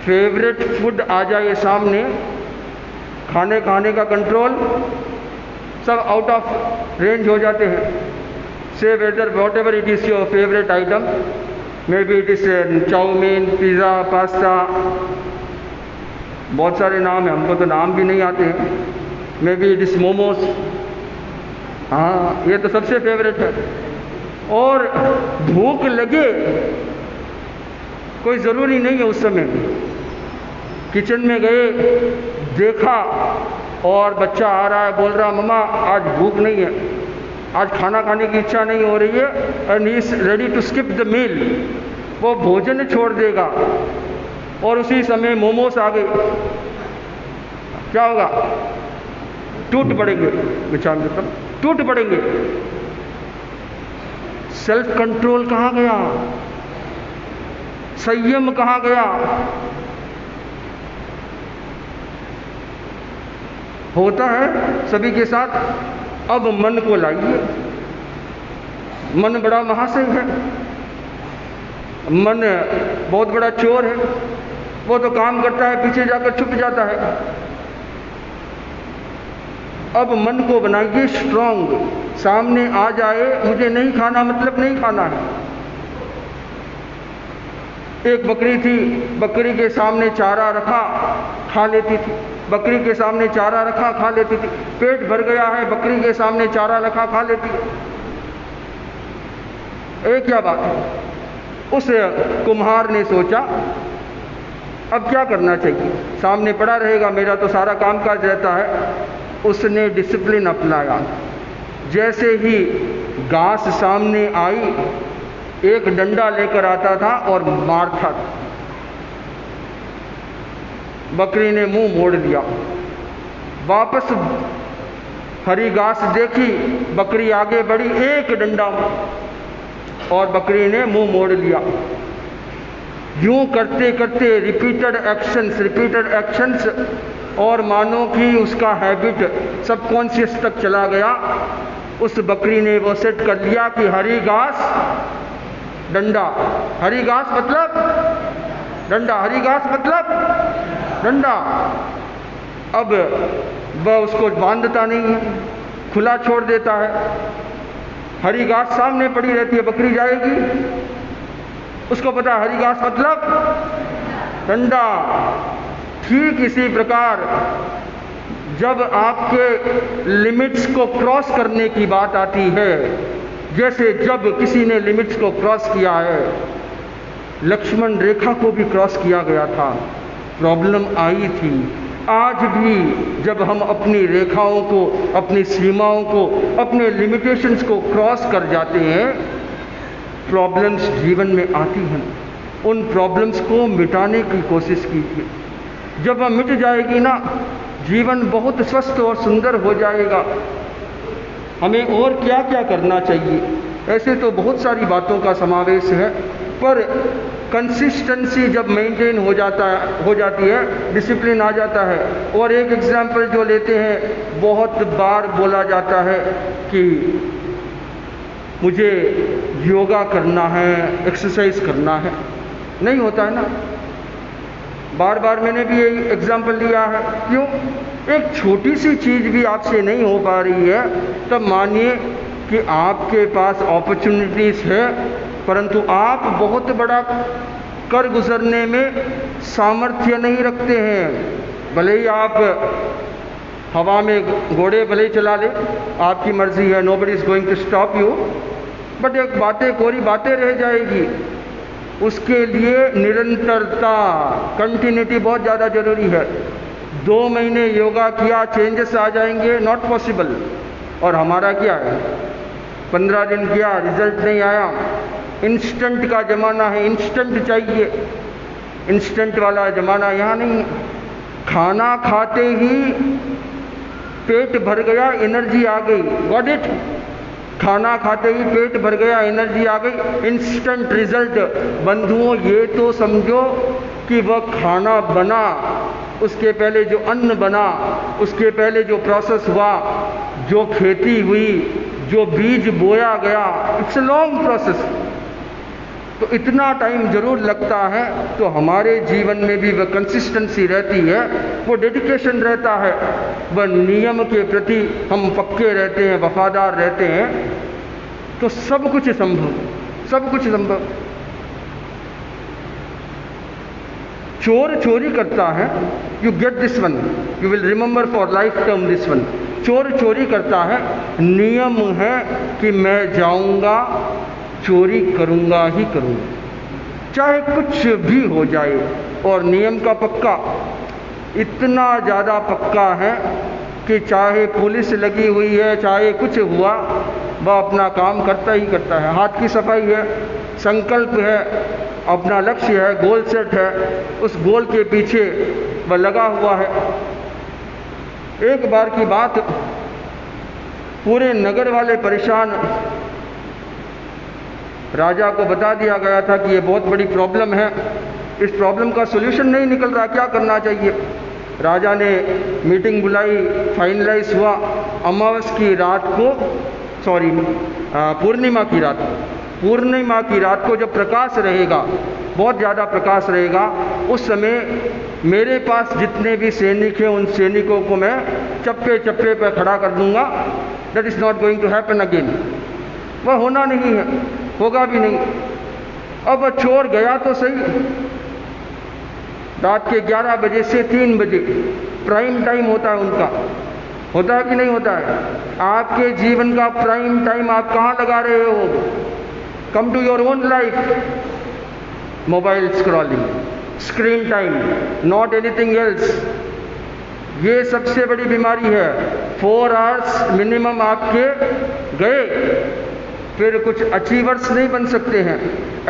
फेवरेट फूड आ जाए सामने, खाने का कंट्रोल सब आउट ऑफ रेंज हो जाते हैं। Say whether whatever it is your favourite item, maybe it is chow mein, pizza, pasta, बहुत सारे नाम हैं, हमको तो नाम भी नहीं आते हैं। May be it is momos, हाँ ये तो सबसे फेवरेट है। और भूख लगे कोई ज़रूरी नहीं है, उस समय किचन में गए, देखा और बच्चा आ रहा है, बोल रहा मम्मा आज भूख नहीं है, आज खाना खाने की इच्छा नहीं हो रही है, and he is ready to skip the meal. वो भोजन छोड़ देगा और उसी समय मोमोस आ गए, क्या होगा? टूट पड़ेंगे, विचार मतलब टूट पड़ेंगे। सेल्फ कंट्रोल कहाँ गया? संयम कहाँ गया? होता है सभी के साथ। अब मन को लाइए। मन बड़ा महाशय है, मन बहुत बड़ा चोर है। वो तो काम करता है, पीछे जाकर छुप जाता है। अब मन को बनाइए स्ट्रांग। सामने आ जाए, मुझे नहीं खाना मतलब नहीं खाना है। एक बकरी थी, बकरी के सामने चारा रखा, खा लेती थी। बकरी के सामने चारा रखा, खा लेती थी। पेट भर गया है, बकरी के सामने चारा रखा, खा लेती है। एक क्या बात है? उस कुम्हार ने सोचा अब क्या करना चाहिए, सामने पड़ा रहेगा, मेरा तो सारा कामकाज रहता है। उसने डिसिप्लिन अपनाया। जैसे ही घास सामने आई, एक डंडा लेकर आता था और मारता था। बकरी ने मुंह मोड़ दिया, वापस हरी घास देखी, बकरी आगे बढ़ी, एक डंडा और बकरी ने मुंह मोड़ लिया। यूं करते करते रिपीटेड एक्शंस और मानो कि उसका हैबिट सबकॉन्शियस तक चला गया। उस बकरी ने वो सेट कर लिया कि हरी घास डंडा, हरी घास मतलब डंडा, हरी घास मतलब डंडा। अब वह उसको बांधता नहीं है, खुला छोड़ देता है। हरी घास सामने पड़ी रहती है, बकरी जाएगी, उसको पता हरी घास मतलब डंडा। ठीक इसी प्रकार जब आपके लिमिट्स को क्रॉस करने की बात आती है, जैसे जब किसी ने लिमिट्स को क्रॉस किया है, लक्ष्मण रेखा को भी क्रॉस किया गया था, प्रॉब्लम आई थी। आज भी जब हम अपनी रेखाओं को, अपनी सीमाओं को, अपने लिमिटेशंस को क्रॉस कर जाते हैं, प्रॉब्लम्स जीवन में आती हैं। उन प्रॉब्लम्स को मिटाने की कोशिश कीजिए। जब वह मिट जाएगी ना, जीवन बहुत स्वस्थ और सुंदर हो जाएगा। हमें और क्या क्या करना चाहिए? ऐसे तो बहुत सारी बातों का समावेश है, पर कंसिस्टेंसी जब मेंटेन हो जाती है, डिसिप्लिन आ जाता है। और एक एग्जाम्पल जो लेते हैं, बहुत बार बोला जाता है कि मुझे योगा करना है, एक्सरसाइज करना है, नहीं होता है ना। बार बार मैंने भी यही एग्जाम्पल लिया है। क्यों? एक छोटी सी चीज़ भी आपसे नहीं हो पा रही है, तब मानिए कि आपके पास अपॉर्चुनिटीज़ है, परंतु आप बहुत बड़ा कर गुजरने में सामर्थ्य नहीं रखते हैं। भले ही आप हवा में घोड़े भले ही चला ले, आपकी मर्जी है, nobody is going to stop you, but एक बातें कोरी बातें रह जाएगी। उसके लिए निरंतरता, कंटिन्यूटी बहुत ज़्यादा ज़रूरी है। 2 महीने योगा किया, चेंजेस आ जाएंगे, नॉट पॉसिबल। और हमारा क्या है, 15 दिन किया, रिजल्ट नहीं आया। इंस्टेंट का ज़माना है, इंस्टेंट चाहिए। इंस्टेंट वाला ज़माना यहाँ नहीं है। खाना खाते ही पेट भर गया, एनर्जी आ गई, गॉट इट? खाना खाते ही पेट भर गया, एनर्जी आ गई, इंस्टेंट रिजल्ट। बंधुओं, ये तो समझो कि वह खाना बना, उसके पहले जो अन्न बना, उसके पहले जो प्रोसेस हुआ, जो खेती हुई, जो बीज बोया गया, इट्स अ लॉन्ग प्रोसेस। तो इतना टाइम जरूर लगता है। तो हमारे जीवन में भी वह कंसिस्टेंसी रहती है, वो डेडिकेशन रहता है, वह नियम के प्रति हम पक्के रहते हैं, वफादार रहते हैं, तो सब कुछ संभव, सब कुछ संभव। चोर चोरी करता है, you get this one, you will remember for life term this one. चोर चोरी करता है, नियम है कि मैं जाऊंगा, चोरी करूंगा ही करूंगा, चाहे कुछ भी हो जाए। और नियम का पक्का इतना ज़्यादा पक्का है कि चाहे पुलिस लगी हुई है, चाहे कुछ हुआ, वह अपना काम करता ही करता है। हाथ की सफाई है, संकल्प है, अपना लक्ष्य है, गोल सेट है, उस गोल के पीछे वह लगा हुआ है। एक बार की बात, पूरे नगर वाले परेशान, राजा को बता दिया गया था कि ये बहुत बड़ी प्रॉब्लम है, इस प्रॉब्लम का सॉल्यूशन नहीं निकल रहा, क्या करना चाहिए। राजा ने मीटिंग बुलाई, फाइनलाइज हुआ। अमावस की रात को, पूर्णिमा की रात को जब प्रकाश रहेगा, बहुत ज़्यादा प्रकाश रहेगा, उस समय मेरे पास जितने भी सैनिक हैं, उन सैनिकों को मैं चप्पे चप्पे पर खड़ा कर दूंगा। That is not going to happen again. वह होना नहीं है, होगा भी नहीं। अब चोर गया तो सही, रात के 11 बजे से 3 बजे प्राइम टाइम होता है उनका, होता है कि नहीं होता है? आपके जीवन का प्राइम टाइम आप कहाँ लगा रहे हो? Come to your own life. Mobile scrolling, screen time, not anything else. ये सबसे बड़ी बीमारी है। 4 आवर्स मिनिमम आपके गए, फिर कुछ अचीवर्स नहीं बन सकते हैं,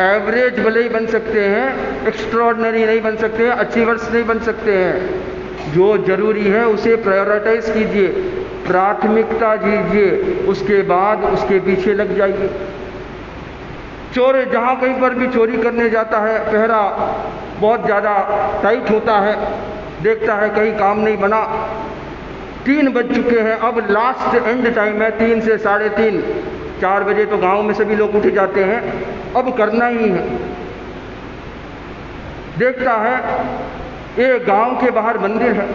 एवरेज भले ही बन सकते हैं, एक्स्ट्रॉर्डनरी नहीं बन सकते हैं, अचीवर्स नहीं बन सकते हैं। जो जरूरी है उसे प्रायोरिटाइज कीजिए, प्राथमिकता दीजिए, उसके बाद उसके पीछे लग जाइए। चोर जहाँ कहीं पर भी चोरी करने जाता है, पहरा बहुत ज़्यादा टाइट होता है, देखता है कहीं काम नहीं बना, 3 बज चुके हैं, अब लास्ट एंड टाइम है 3 से 3:30, 4 बजे तो गांव में सभी लोग उठ जाते हैं, अब करना ही है। देखता है ये गांव के बाहर मंदिर है,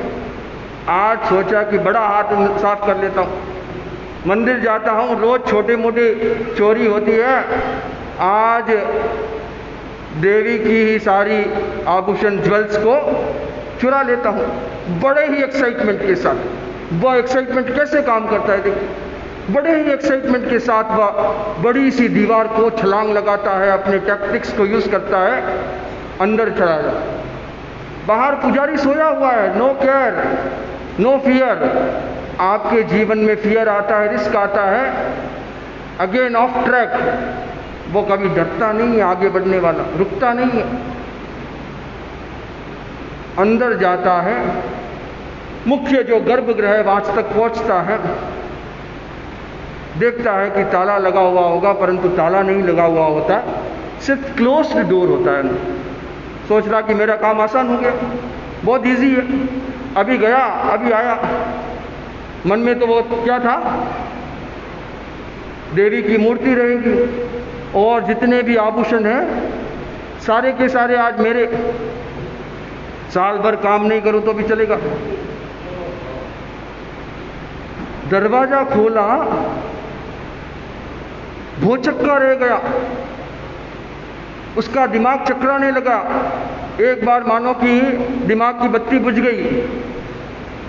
आज सोचा कि बड़ा हाथ साफ कर लेता हूँ, मंदिर जाता हूँ, रोज छोटे मोटे चोरी होती है, आज देवी की ही सारी आभूषण ज्वेल्स को चुरा लेता हूँ, बड़े ही एक्साइटमेंट के साथ। वह एक्साइटमेंट कैसे काम करता है देखिए, बड़े ही एक्साइटमेंट के साथ वह बड़ी सी दीवार को छलांग लगाता है, अपने टैक्टिक्स को यूज़ करता है, अंदर चला जाता है। बाहर पुजारी सोया हुआ है, नो केयर नो फियर। आपके जीवन में फियर आता है, रिस्क आता है, अगेन ऑफ ट्रैक, वो कभी डरता नहीं है, आगे बढ़ने वाला रुकता नहीं है। अंदर जाता है, मुख्य जो गर्भगृह है वहां तक पहुंचता है, देखता है कि ताला लगा हुआ होगा, परंतु ताला नहीं लगा हुआ होता, सिर्फ क्लोज्ड डोर होता है। सोच रहा कि मेरा काम आसान हो गया, बहुत इजी है, अभी गया अभी आया। मन में तो वो क्या था, देवी की मूर्ति रहेगी और जितने भी आभूषण हैं सारे के सारे आज मेरे, साल भर काम नहीं करूं तो भी चलेगा। दरवाजा खोला, भौचक्का रह गया, उसका दिमाग चकराने लगा। एक बार मानो कि दिमाग की बत्ती बुझ गई।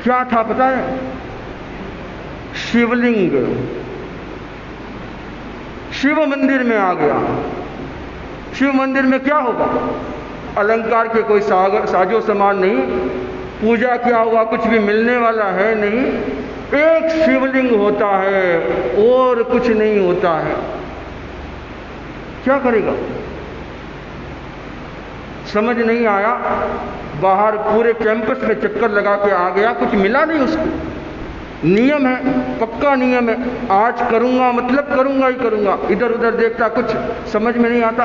क्या था पता है? शिवलिंग। शिव मंदिर में आ गया। शिव मंदिर में क्या होगा? अलंकार के कोई साजो सामान नहीं, पूजा किया हुआ कुछ भी मिलने वाला है नहीं, एक शिवलिंग होता है और कुछ नहीं होता है। क्या करेगा? समझ नहीं आया। बाहर पूरे कैंपस में चक्कर लगा के आ गया, कुछ मिला नहीं उसको। नियम है, पक्का नियम है, आज करूंगा मतलब करूंगा ही करूंगा। इधर उधर देखता, कुछ समझ में नहीं आता।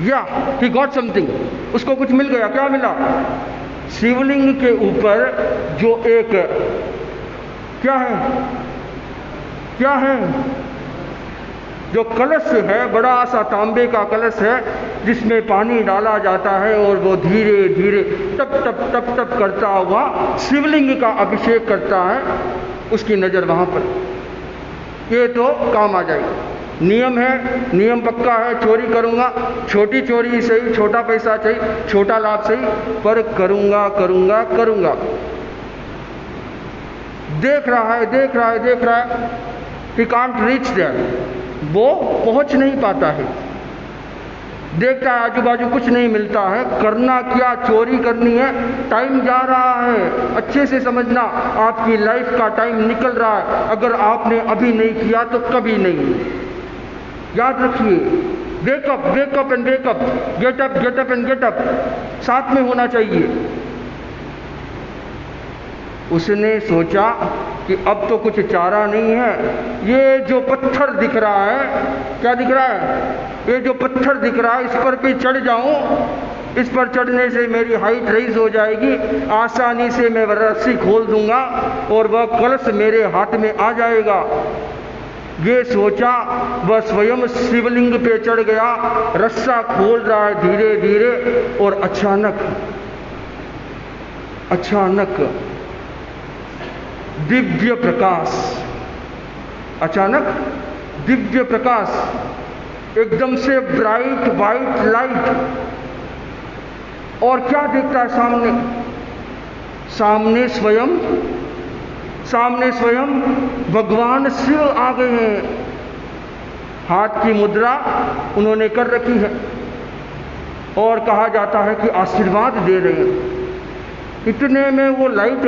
या ही गॉट समथिंग, उसको कुछ मिल गया। क्या मिला? शिवलिंग के ऊपर जो एक क्या है जो कलश है, बड़ा सा तांबे का कलश है जिसमें पानी डाला जाता है और वो धीरे धीरे टप टप टप टप करता हुआ शिवलिंग का अभिषेक करता है। उसकी नज़र वहाँ पर, ये तो काम आ जाएगी। नियम है, नियम पक्का है, चोरी करूँगा, छोटी चोरी सही, छोटा पैसा चाहिए, छोटा लाभ सही, पर करूँगा करूँगा करूँगा। देख रहा है he can't reach there, वो पहुंच नहीं पाता है। देखता है आजू बाजू कुछ नहीं मिलता है। करना क्या? चोरी करनी है। टाइम जा रहा है, अच्छे से समझना, आपकी लाइफ का टाइम निकल रहा है। अगर आपने अभी नहीं किया तो कभी नहीं। याद रखिए, wake up wake up and wake up, get up and get up, साथ में होना चाहिए। उसने सोचा कि अब तो कुछ चारा नहीं है। ये जो पत्थर दिख रहा है, क्या दिख रहा है? ये जो पत्थर दिख रहा है, इस पर भी चढ़ जाऊं, इस पर चढ़ने से मेरी हाइट रेज हो जाएगी, आसानी से मैं रस्सी खोल दूंगा और वह कलश मेरे हाथ में आ जाएगा। ये सोचा, वह स्वयं शिवलिंग पे चढ़ गया, रस्सा खोल रहा है धीरे धीरे, और अचानक दिव्य प्रकाश, अचानक दिव्य प्रकाश, एकदम से ब्राइट वाइट लाइट। और क्या देखता है सामने? सामने स्वयं भगवान शिव आ गए हैं। हाथ की मुद्रा उन्होंने कर रखी है और कहा जाता है कि आशीर्वाद दे रहे हैं। इतने में वो लाइट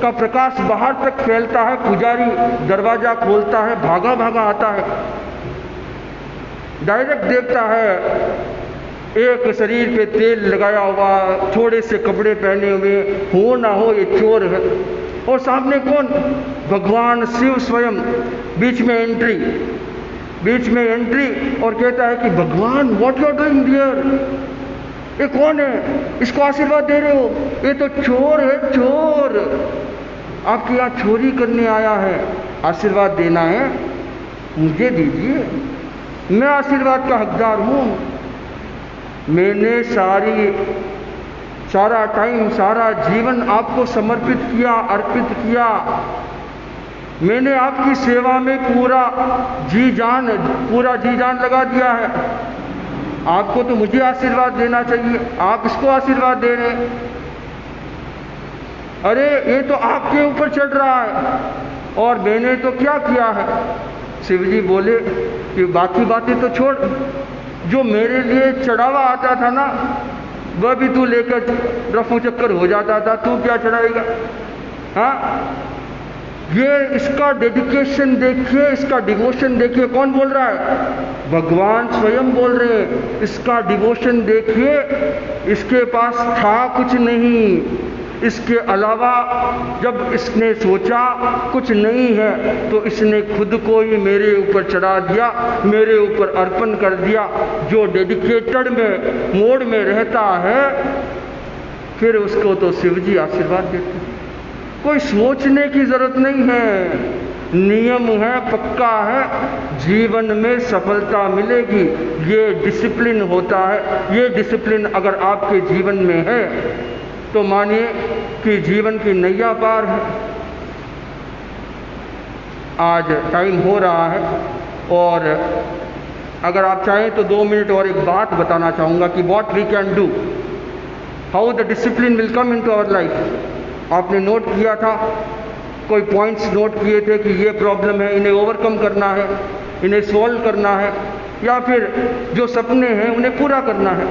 का प्रकाश बाहर तक फैलता है। पुजारी दरवाजा खोलता है, भागा भागा आता है, डायरेक्ट देखता है एक शरीर पे तेल लगाया हुआ, थोड़े से कपड़े पहने हुए, हो ना हो ये चोर है। और सामने कौन? भगवान शिव स्वयं। बीच में एंट्री और कहता है कि भगवान what you are doing here? ये कौन है? इसको आशीर्वाद दे रहे हो? ये तो चोर है, चोर। आपके यहाँ चोरी करने आया है, आशीर्वाद देना है, मुझे दीजिए, मैं आशीर्वाद का हकदार हूँ। मैंने सारा टाइम, सारा जीवन आपको समर्पित किया, अर्पित किया। मैंने आपकी सेवा में पूरा जी जान लगा दिया है। आपको तो मुझे आशीर्वाद देना चाहिए, आप इसको आशीर्वाद दे रहे हैं। अरे ये तो आपके ऊपर चढ़ रहा है और मैंने तो क्या किया है? शिव जी बोले कि बाकी बातें तो छोड़, जो मेरे लिए चढ़ावा आता था ना, वह भी तू लेकर रफू चक्कर हो जाता था, तू क्या चढ़ाएगा? हाँ, ये इसका डेडिकेशन देखिए, इसका डिवोशन देखिए। कौन बोल रहा है? भगवान स्वयं बोल रहे हैं। इसका डिवोशन देखिए, इसके पास था कुछ नहीं, इसके अलावा जब इसने सोचा कुछ नहीं है तो इसने खुद को ही मेरे ऊपर चढ़ा दिया, मेरे ऊपर अर्पण कर दिया। जो डेडिकेटेड में मोड में रहता है, फिर उसको तो शिव जी आशीर्वाद देते हैं। कोई सोचने की जरूरत नहीं है, नियम है, पक्का है, जीवन में सफलता मिलेगी। ये डिसिप्लिन होता है। ये डिसिप्लिन अगर आपके जीवन में है तो मानिए कि जीवन की नैया पार है। आज टाइम हो रहा है और अगर आप चाहें तो 2 मिनट और एक बात बताना चाहूँगा कि what we can do, how the discipline will come into our life. आपने नोट किया था, कोई पॉइंट्स नोट किए थे कि ये प्रॉब्लम है, इन्हें ओवरकम करना है, इन्हें सॉल्व करना है, या फिर जो सपने हैं उन्हें पूरा करना है।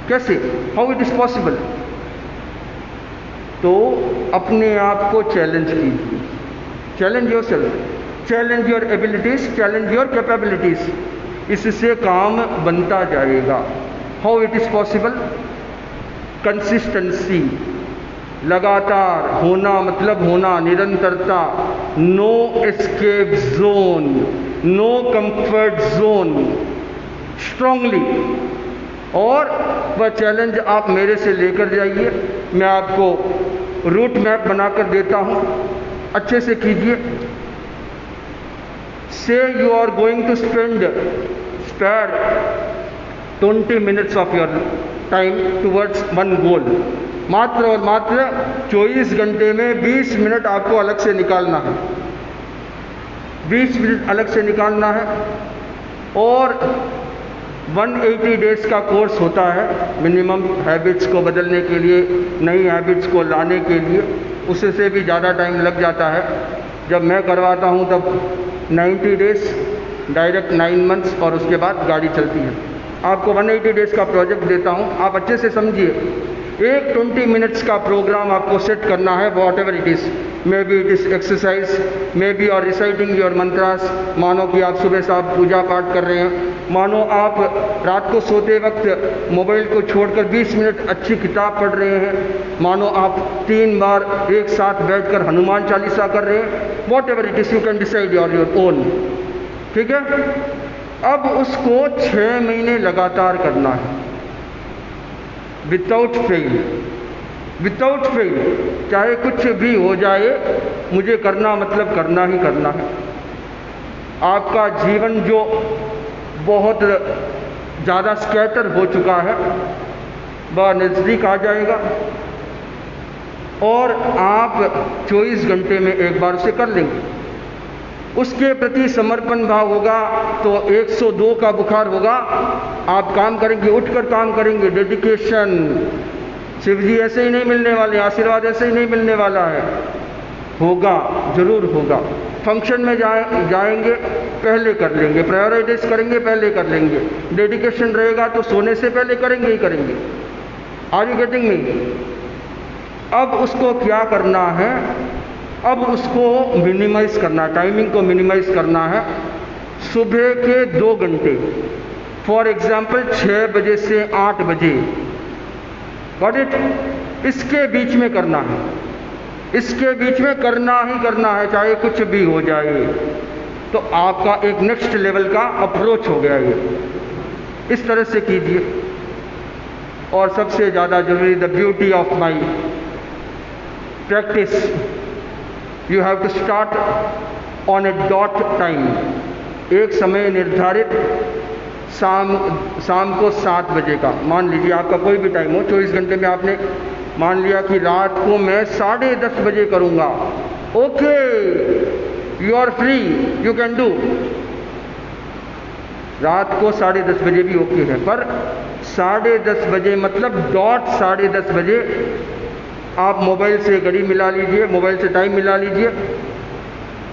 कैसे? How it is possible? तो अपने आप को चैलेंज कीजिए, challenge yourself, challenge your abilities, challenge your capabilities. इससे काम बनता जाएगा। How it is possible? Consistency, लगातार होना, मतलब होना, निरंतरता, no escape zone, no comfort zone, strongly. और वह चैलेंज आप मेरे से लेकर जाइए, मैं आपको रूट मैप बनाकर देता हूँ, अच्छे से कीजिए। Say you are going to spare 20 minutes of your time towards one goal. मात्र और मात्र 24 घंटे में 20 मिनट आपको अलग से निकालना है, 20 मिनट अलग से निकालना है। और 180 डेज का कोर्स होता है मिनिमम हैबिट्स को बदलने के लिए, नई हैबिट्स को लाने के लिए। उससे भी ज़्यादा टाइम लग जाता है। जब मैं करवाता हूँ तब 90 डेज, डायरेक्ट 9 मंथ्स, और उसके बाद गाड़ी चलती है। आपको 180 डेज का प्रोजेक्ट देता हूँ, आप अच्छे से समझिए। एक 20 मिनट्स का प्रोग्राम आपको सेट करना है, what ever it is, may be it is exercise, may be और रिसाइटिंग योर मंत्रास। मानो कि आप सुबह साहब पूजा पाठ कर रहे हैं, मानो आप रात को सोते वक्त मोबाइल को छोड़कर 20 मिनट अच्छी किताब पढ़ रहे हैं, मानो आप 3 बार एक साथ बैठकर हनुमान चालीसा कर रहे हैं। What ever it is, you can decide your own. ठीक है? अब उसको 6 महीने लगातार करना है, विदाउट फेल, विदाउट फेल। चाहे कुछ भी हो जाए, मुझे करना मतलब करना ही करना है। आपका जीवन जो बहुत ज़्यादा स्कैटर हो चुका है, वह नज़दीक आ जाएगा और आप 24 घंटे में एक बार उसे कर लेंगे। उसके प्रति समर्पण भाव होगा तो 102 का बुखार होगा। आप काम करेंगे, उठकर काम करेंगे, डेडिकेशन। शिव जी ऐसे ही नहीं मिलने वाले, आशीर्वाद ऐसे ही नहीं मिलने वाला है। होगा, जरूर होगा। फंक्शन में जाएंगे, पहले कर लेंगे, प्रायोरिटाइज करेंगे, पहले कर लेंगे। डेडिकेशन रहेगा तो सोने से पहले करेंगे ही करेंगे। Are you getting me? अब उसको क्या करना है, अब उसको मिनिमाइज करना, टाइमिंग को मिनिमाइज करना है। सुबह के 2 घंटे, फॉर एग्जाम्पल 6 बजे से 8 बजे, गॉट इट, इसके बीच में करना है, इसके बीच में करना ही करना है, चाहे कुछ भी हो जाए। तो आपका एक नेक्स्ट लेवल का अप्रोच हो गया ये, इस तरह से कीजिए। और सबसे ज़्यादा जरूरी, the beauty of my practice, you have to start on a dot time, एक समय निर्धारित, शाम को 7 बजे का, मान लीजिए आपका कोई भी टाइम हो, 24 घंटे में आपने मान लिया कि रात को मैं 10:30 बजे करूँगा, okay, you are free, you can do. रात को 10:30 बजे भी ओके है, पर 10:30 बजे मतलब डॉट 10:30 बजे आप मोबाइल से घड़ी मिला लीजिए, मोबाइल से टाइम मिला लीजिए,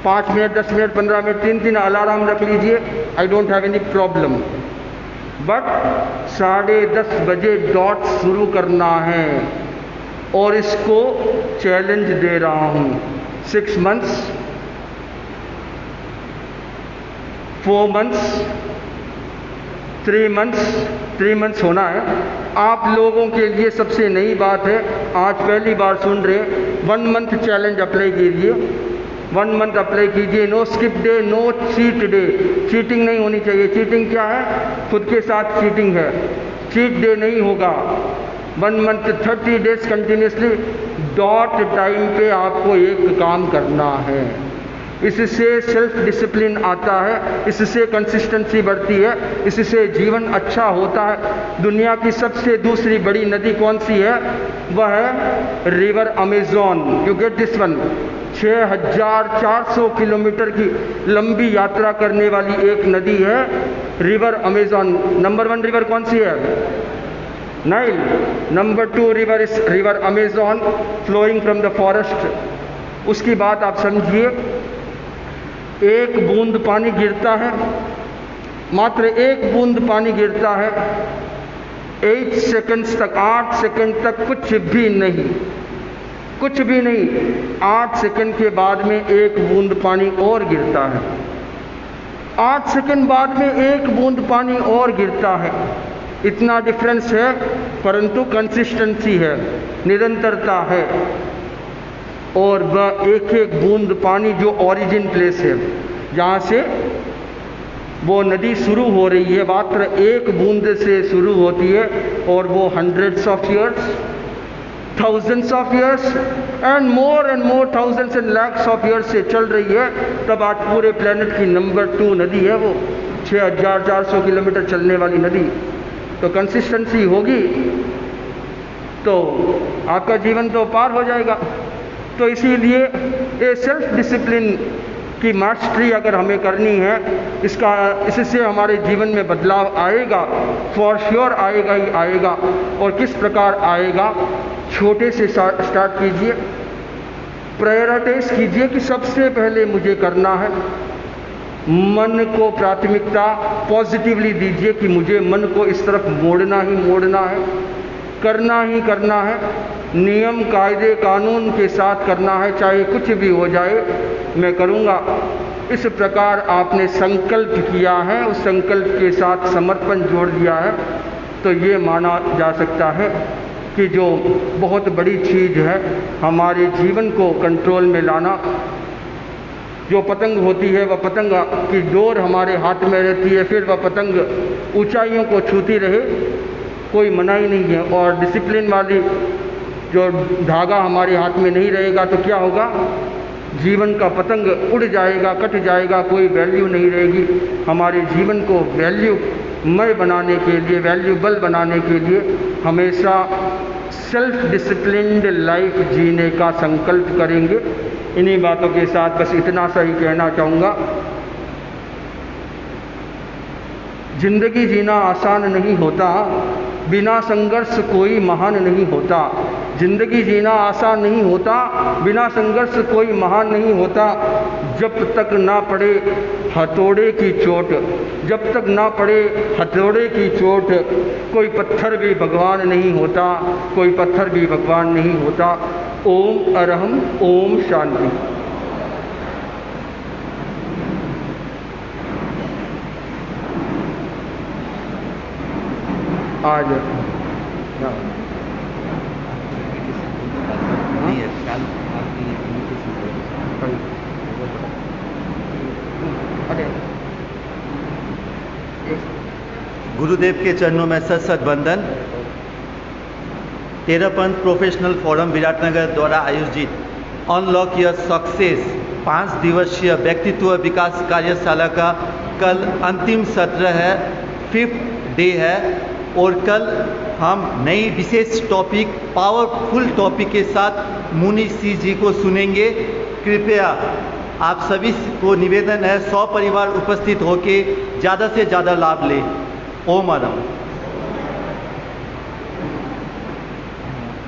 5 मिनट, 10 मिनट, 15 मिनट, 3 अलार्म रख लीजिए, I don't have any problem, but 10:30 बजे डॉट शुरू करना है। और इसको चैलेंज दे रहा हूँ, 6 मंथ्स, 4 मंथ्स, 3 मंथ्स होना है। आप लोगों के लिए सबसे नई बात है, आज पहली बार सुन रहे, 1 मंथ चैलेंज अप्लाई कीजिए, 1 मंथ अप्लाई कीजिए। No skip day, no cheat day, cheating नहीं होनी चाहिए। चीटिंग क्या है? खुद के साथ चीटिंग है, चीट डे नहीं होगा। 1 month 30 days continuously dot time पे आपको एक काम करना है। इससे सेल्फ डिसिप्लिन आता है, इससे कंसिस्टेंसी बढ़ती है, इससे जीवन अच्छा होता है। दुनिया की सबसे दूसरी बड़ी नदी कौन सी है? वह है river Amazon. You get this one. 6400 kilometre की लंबी यात्रा करने वाली एक नदी है रिवर अमेज़न। नंबर 1 रिवर कौन सी है? Nile. Number 2 river is river Amazon flowing from the forest. उसकी बात आप समझिए, एक बूंद पानी गिरता है, मात्र एक बूंद पानी गिरता है, 8 सेकंड्स तक, 8 सेकंड तक कुछ भी नहीं, कुछ भी नहीं। 8 सेकंड के बाद में एक बूंद पानी और गिरता है, 8 सेकंड बाद में एक बूंद पानी और गिरता है। इतना डिफरेंस है, परंतु कंसिस्टेंसी है, निरंतरता है। और वह एक एक बूंद पानी जो ओरिजिन प्लेस है, जहाँ से वो नदी शुरू हो रही है, मात्र एक बूंद से शुरू होती है, और वो hundreds of years, thousands of years and more thousands and lakhs of years से चल रही है। तब आज पूरे प्लेनेट की नंबर 2 नदी है वो, 6400 किलोमीटर चलने वाली नदी। तो कंसिस्टेंसी होगी तो आपका जीवन तो पार हो जाएगा। तो इसीलिए ये सेल्फ डिसिप्लिन की मास्टरी अगर हमें करनी है, इससे हमारे जीवन में बदलाव आएगा, फॉर श्योर आएगा ही आएगा। और किस प्रकार आएगा? छोटे से स्टार्ट कीजिए, प्रायोरिटाइज कीजिए कि सबसे पहले मुझे करना है। मन को प्राथमिकता पॉजिटिवली दीजिए कि मुझे मन को इस तरफ मोड़ना ही मोड़ना है, करना ही करना है, नियम कायदे कानून के साथ करना है, चाहे कुछ भी हो जाए मैं करूँगा। इस प्रकार आपने संकल्प किया है, उस संकल्प के साथ समर्पण जोड़ दिया है, तो ये माना जा सकता है कि जो बहुत बड़ी चीज़ है हमारे जीवन को कंट्रोल में लाना। जो पतंग होती है वह पतंग की डोर हमारे हाथ में रहती है, फिर वह पतंग ऊंचाइयों को छूती रहे, कोई मनाही नहीं है। और डिसिप्लिन वाली जो धागा हमारे हाथ में नहीं रहेगा तो क्या होगा? जीवन का पतंग उड़ जाएगा, कट जाएगा, कोई वैल्यू नहीं रहेगी। हमारे जीवन को वैल्यूमय बनाने के लिए, वैल्यूबल बनाने के लिए हमेशा सेल्फ डिसिप्लिन्ड लाइफ जीने का संकल्प करेंगे। इन्हीं बातों के साथ बस इतना सा ही कहना चाहूँगा, जिंदगी जीना आसान नहीं होता, बिना संघर्ष कोई महान नहीं होता। जिंदगी जीना आसान नहीं होता, बिना संघर्ष कोई महान नहीं होता। जब तक ना पड़े हथौड़े की चोट, जब तक ना पड़े हथौड़े की चोट, कोई पत्थर भी भगवान नहीं होता, कोई पत्थर भी भगवान नहीं होता। ओम अरहम ओम शांति। आज नहीं है कल आपकी इनविटेशन अरे गुरुदेव के चरणों में सत सत वंदन। तेरापंथ प्रोफेशनल फोरम विराटनगर द्वारा आयोजित अनलॉक योर सक्सेस 5 दिवसीय व्यक्तित्व विकास कार्यशाला का कल अंतिम सत्र है, 5th डे है। और कल हम नई विशेष टॉपिक, पावरफुल टॉपिक के साथ मुनि सिंह जी को सुनेंगे। कृपया आप सभी को निवेदन है 100 परिवार उपस्थित होके ज़्यादा से ज़्यादा लाभ लें। ओम अरहम।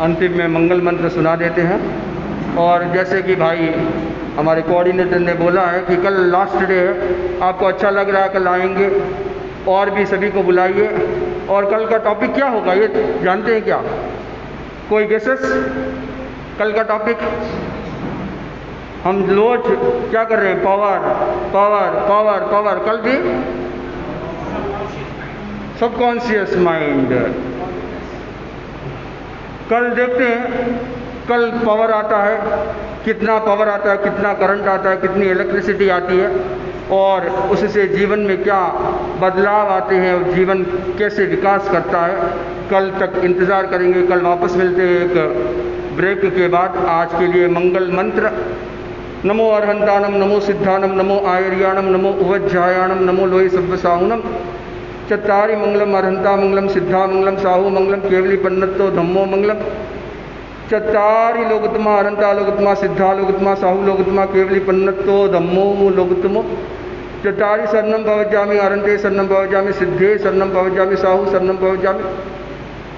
अंतिम में मंगल मंत्र सुना देते हैं। और जैसे कि भाई हमारे कोऑर्डिनेटर ने बोला है कि कल लास्ट डे है, आपको अच्छा लग रहा है कल आएंगे और भी सभी को बुलाइए। और कल का टॉपिक क्या होगा ये जानते हैं क्या? कोई गेसेस? कल का टॉपिक हम रोज क्या कर रहे हैं? Power power power power. कल भी सबकॉन्शियस माइंड। कल देखते हैं कल पावर आता है, कितना पावर आता है, कितना करंट आता है, कितनी इलेक्ट्रिसिटी आती है और उससे जीवन में क्या बदलाव आते हैं और जीवन कैसे विकास करता है। कल तक इंतज़ार करेंगे। कल वापस मिलते हैं एक ब्रेक के बाद। आज के लिए मंगल मंत्र नमो अरहंतानम नमो सिद्धानम नमो आयर्याणम नमो उवज्जायाणम नमो लोहि सब्बसाहुनम चत्तारि मंगलम अरहंता मंगलम सिद्धा मंगलम साहु मंगलम केवली पन्नतो धम्मो मंगलम चत्तारि लोकतमा अरहंता लोकतमा सिद्धा लोकतमा साहु लोकतमा केवली पन्नतो धम्मो लोकतमो चत्तारि शरणं भवजामि अरहंते शरणं भवजामि सिद्धे शरणं भवजामि साहु शरणं भवजामि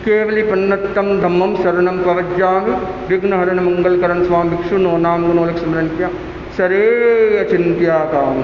केवली पन्नतम धम्मम शरणं भवजामि विघ्नहरण मंगलकरण स्वामी भिक्षुनो नाम गुणोलक्ष्मण क्या सरे अचिंत्या काम।